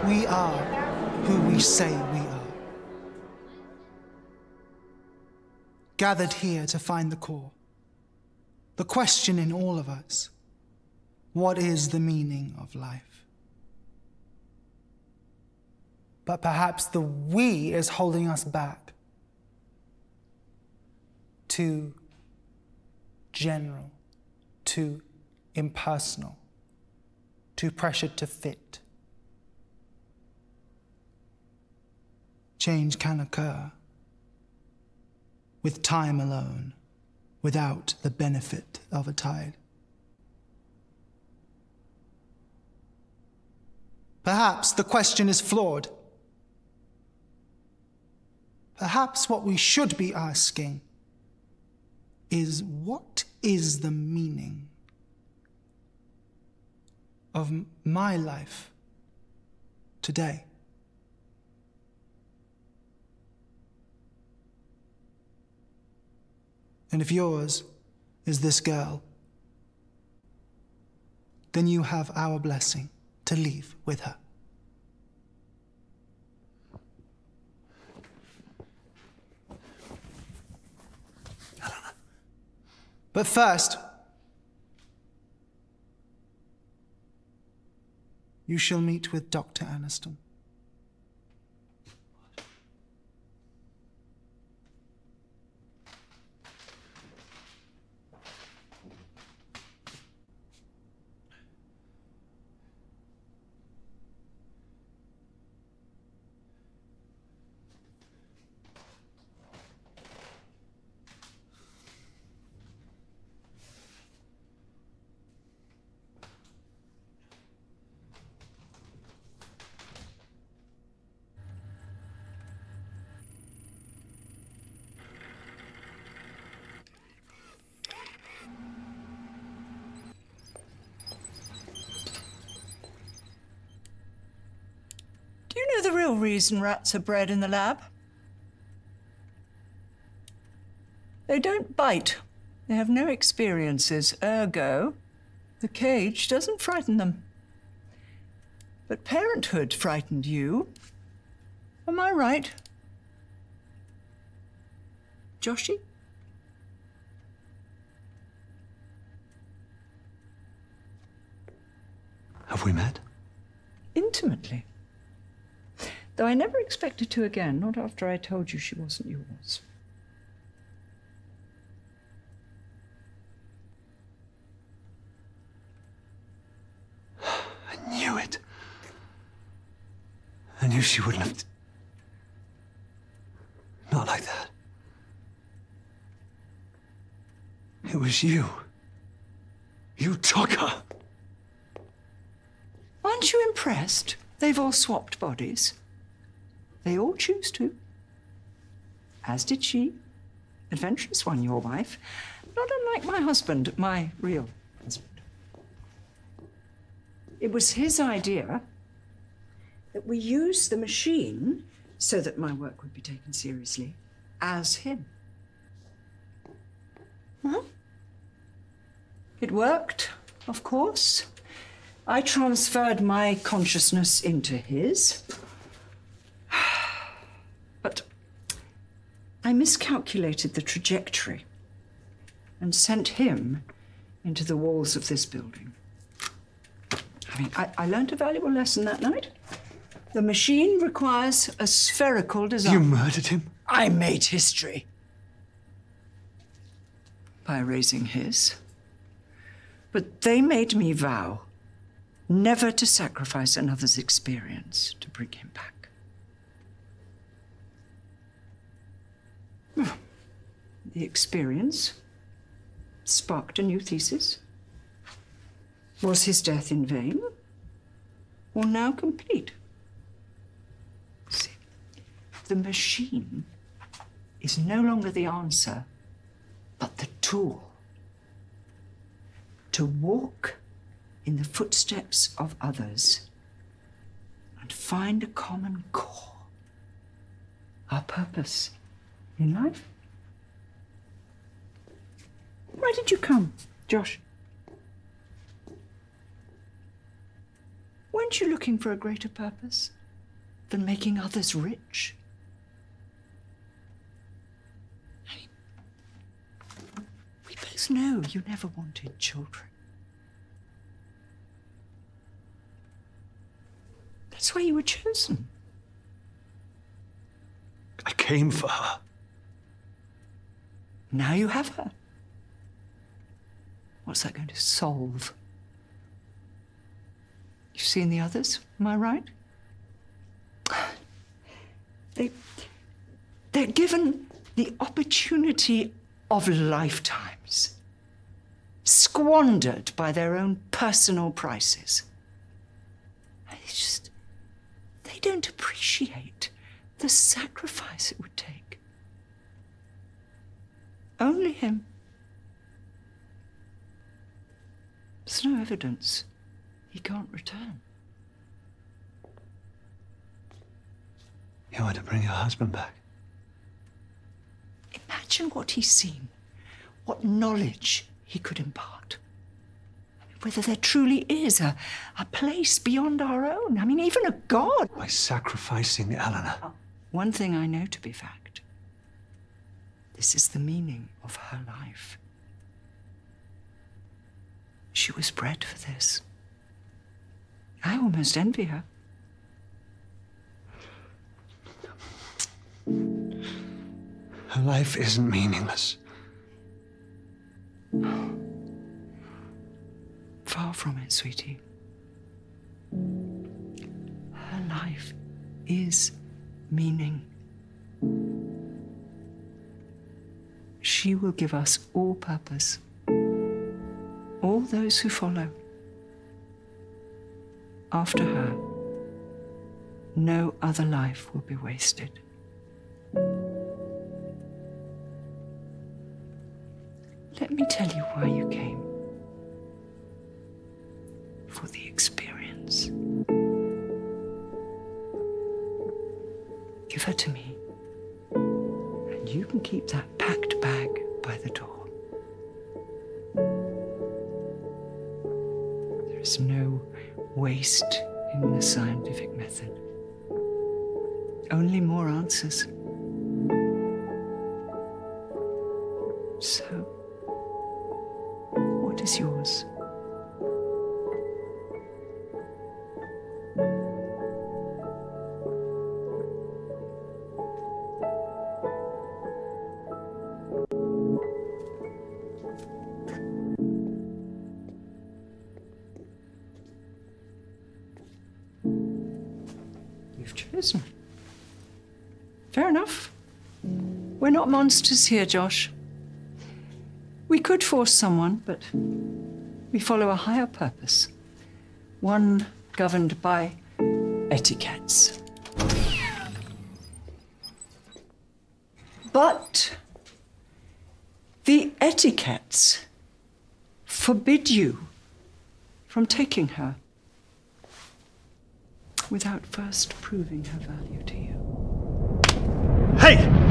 We are who we say we are. Gathered here to find the core. The question in all of us: what is the meaning of life? But perhaps the we is holding us back. Too general, too impersonal, too pressured to fit. Change can occur with time alone, without the benefit of a tide. Perhaps the question is flawed. Perhaps what we should be asking is, what is the meaning of my life today? And if yours is this girl, then you have our blessing to leave with her. Eleanor. But first, you shall meet with Dr. Aniston. Do you know the real reason rats are bred in the lab? They don't bite. They have no experiences, ergo, the cage doesn't frighten them. But parenthood frightened you. Am I right? Joshy? Have we met? Intimately. Though I never expected to again, not after I told you she wasn't yours. I knew it. I knew she wouldn't have... Not like that. It was you. You took her. Aren't you impressed? They've all swapped bodies. They all choose to. As did she. adventurous one, your wife. Not unlike my husband, my real husband. It was his idea that we use the machine so that my work would be taken seriously as him. Well, it worked, of course. I transferred my consciousness into his. But I miscalculated the trajectory and sent him into the walls of this building. I mean, I learned a valuable lesson that night. The machine requires a spherical design. You murdered him? I made history. By erasing his. But they made me vow never to sacrifice another's experience to bring him back. The experience sparked a new thesis. Was his death in vain, or now complete? See, the machine is no longer the answer, but the tool. To walk in the footsteps of others and find a common core, our purpose in life. Why did you come, Josh? Weren't you looking for a greater purpose than making others rich? I mean, we both know you never wanted children. That's why you were chosen. I came for her. Now you have her. What's that going to solve? You've seen the others, am I right? They're given the opportunity of lifetimes, squandered by their own personal prices. They don't appreciate the sacrifice it would take. Only him. There's no evidence he can't return. You want to bring your husband back? Imagine what he's seen, what knowledge he could impart. I mean, whether there truly is a place beyond our own. I mean, even a God. By sacrificing Eleanor. One thing I know to be fact. This is the meaning of her life. She was bred for this. I almost envy her. Her life isn't meaningless. Far from it, sweetie. Her life is meaning. She will give us all purpose. All those who follow. After her, no other life will be wasted. Let me tell you why you came. For the experience. Give her to me, and you can keep that packed bag by the door. There is no waste in the scientific method. Only more answers. So, what is yours? You've chosen. Fair enough. We're not monsters here, Josh. We could force someone, but we follow a higher purpose. One governed by etiquettes. But The etiquettes forbid you from taking her without first proving her value to you. Hey!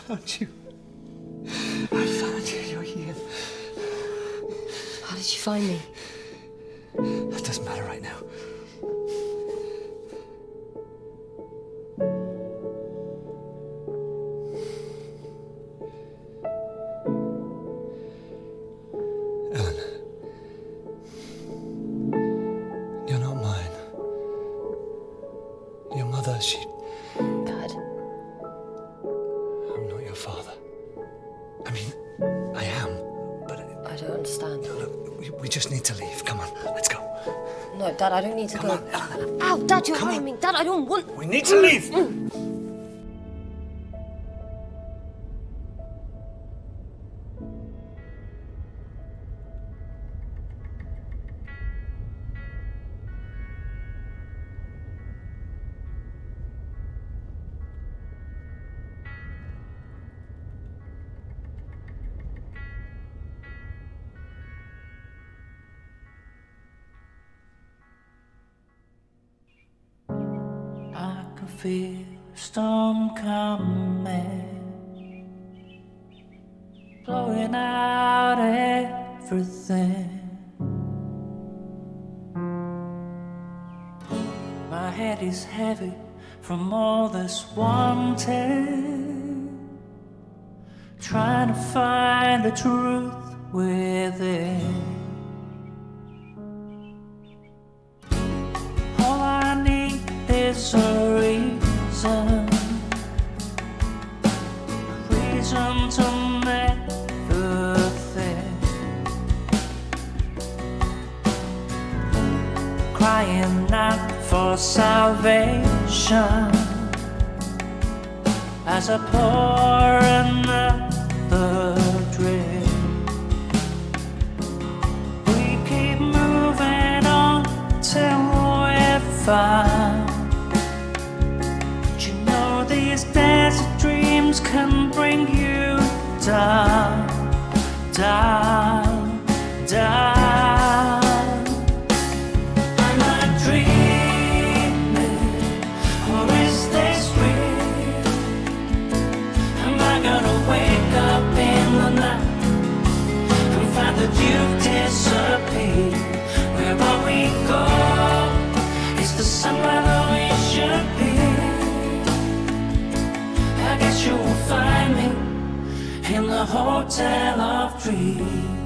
found you. I found you. You're here. How did you find me? That doesn't matter right now. Ellen, you're not mine. Your mother, she... Dad. I'm not your father. I mean, I am, but... I don't understand. Look, we just need to leave. Come on, let's go. No, Dad, I don't need to Come go. on, Ellen. Ow, Dad, you're harming me. Dad, I don't want... We need to leave! I can feel a storm coming, blowing out everything. My head is heavy from all this wanting, trying to find the truth within. All I need is a reason to never think. Crying out for salvation as I pour another drink. We keep moving on till we're found. But you know these desert dreams can bring you down, down, down. Am I dreaming, or is this real? Am I gonna wake up in the night and find that you've disappeared? Where will we go? Is the sun where we should be? I guess you will find me in the hotel of dreams.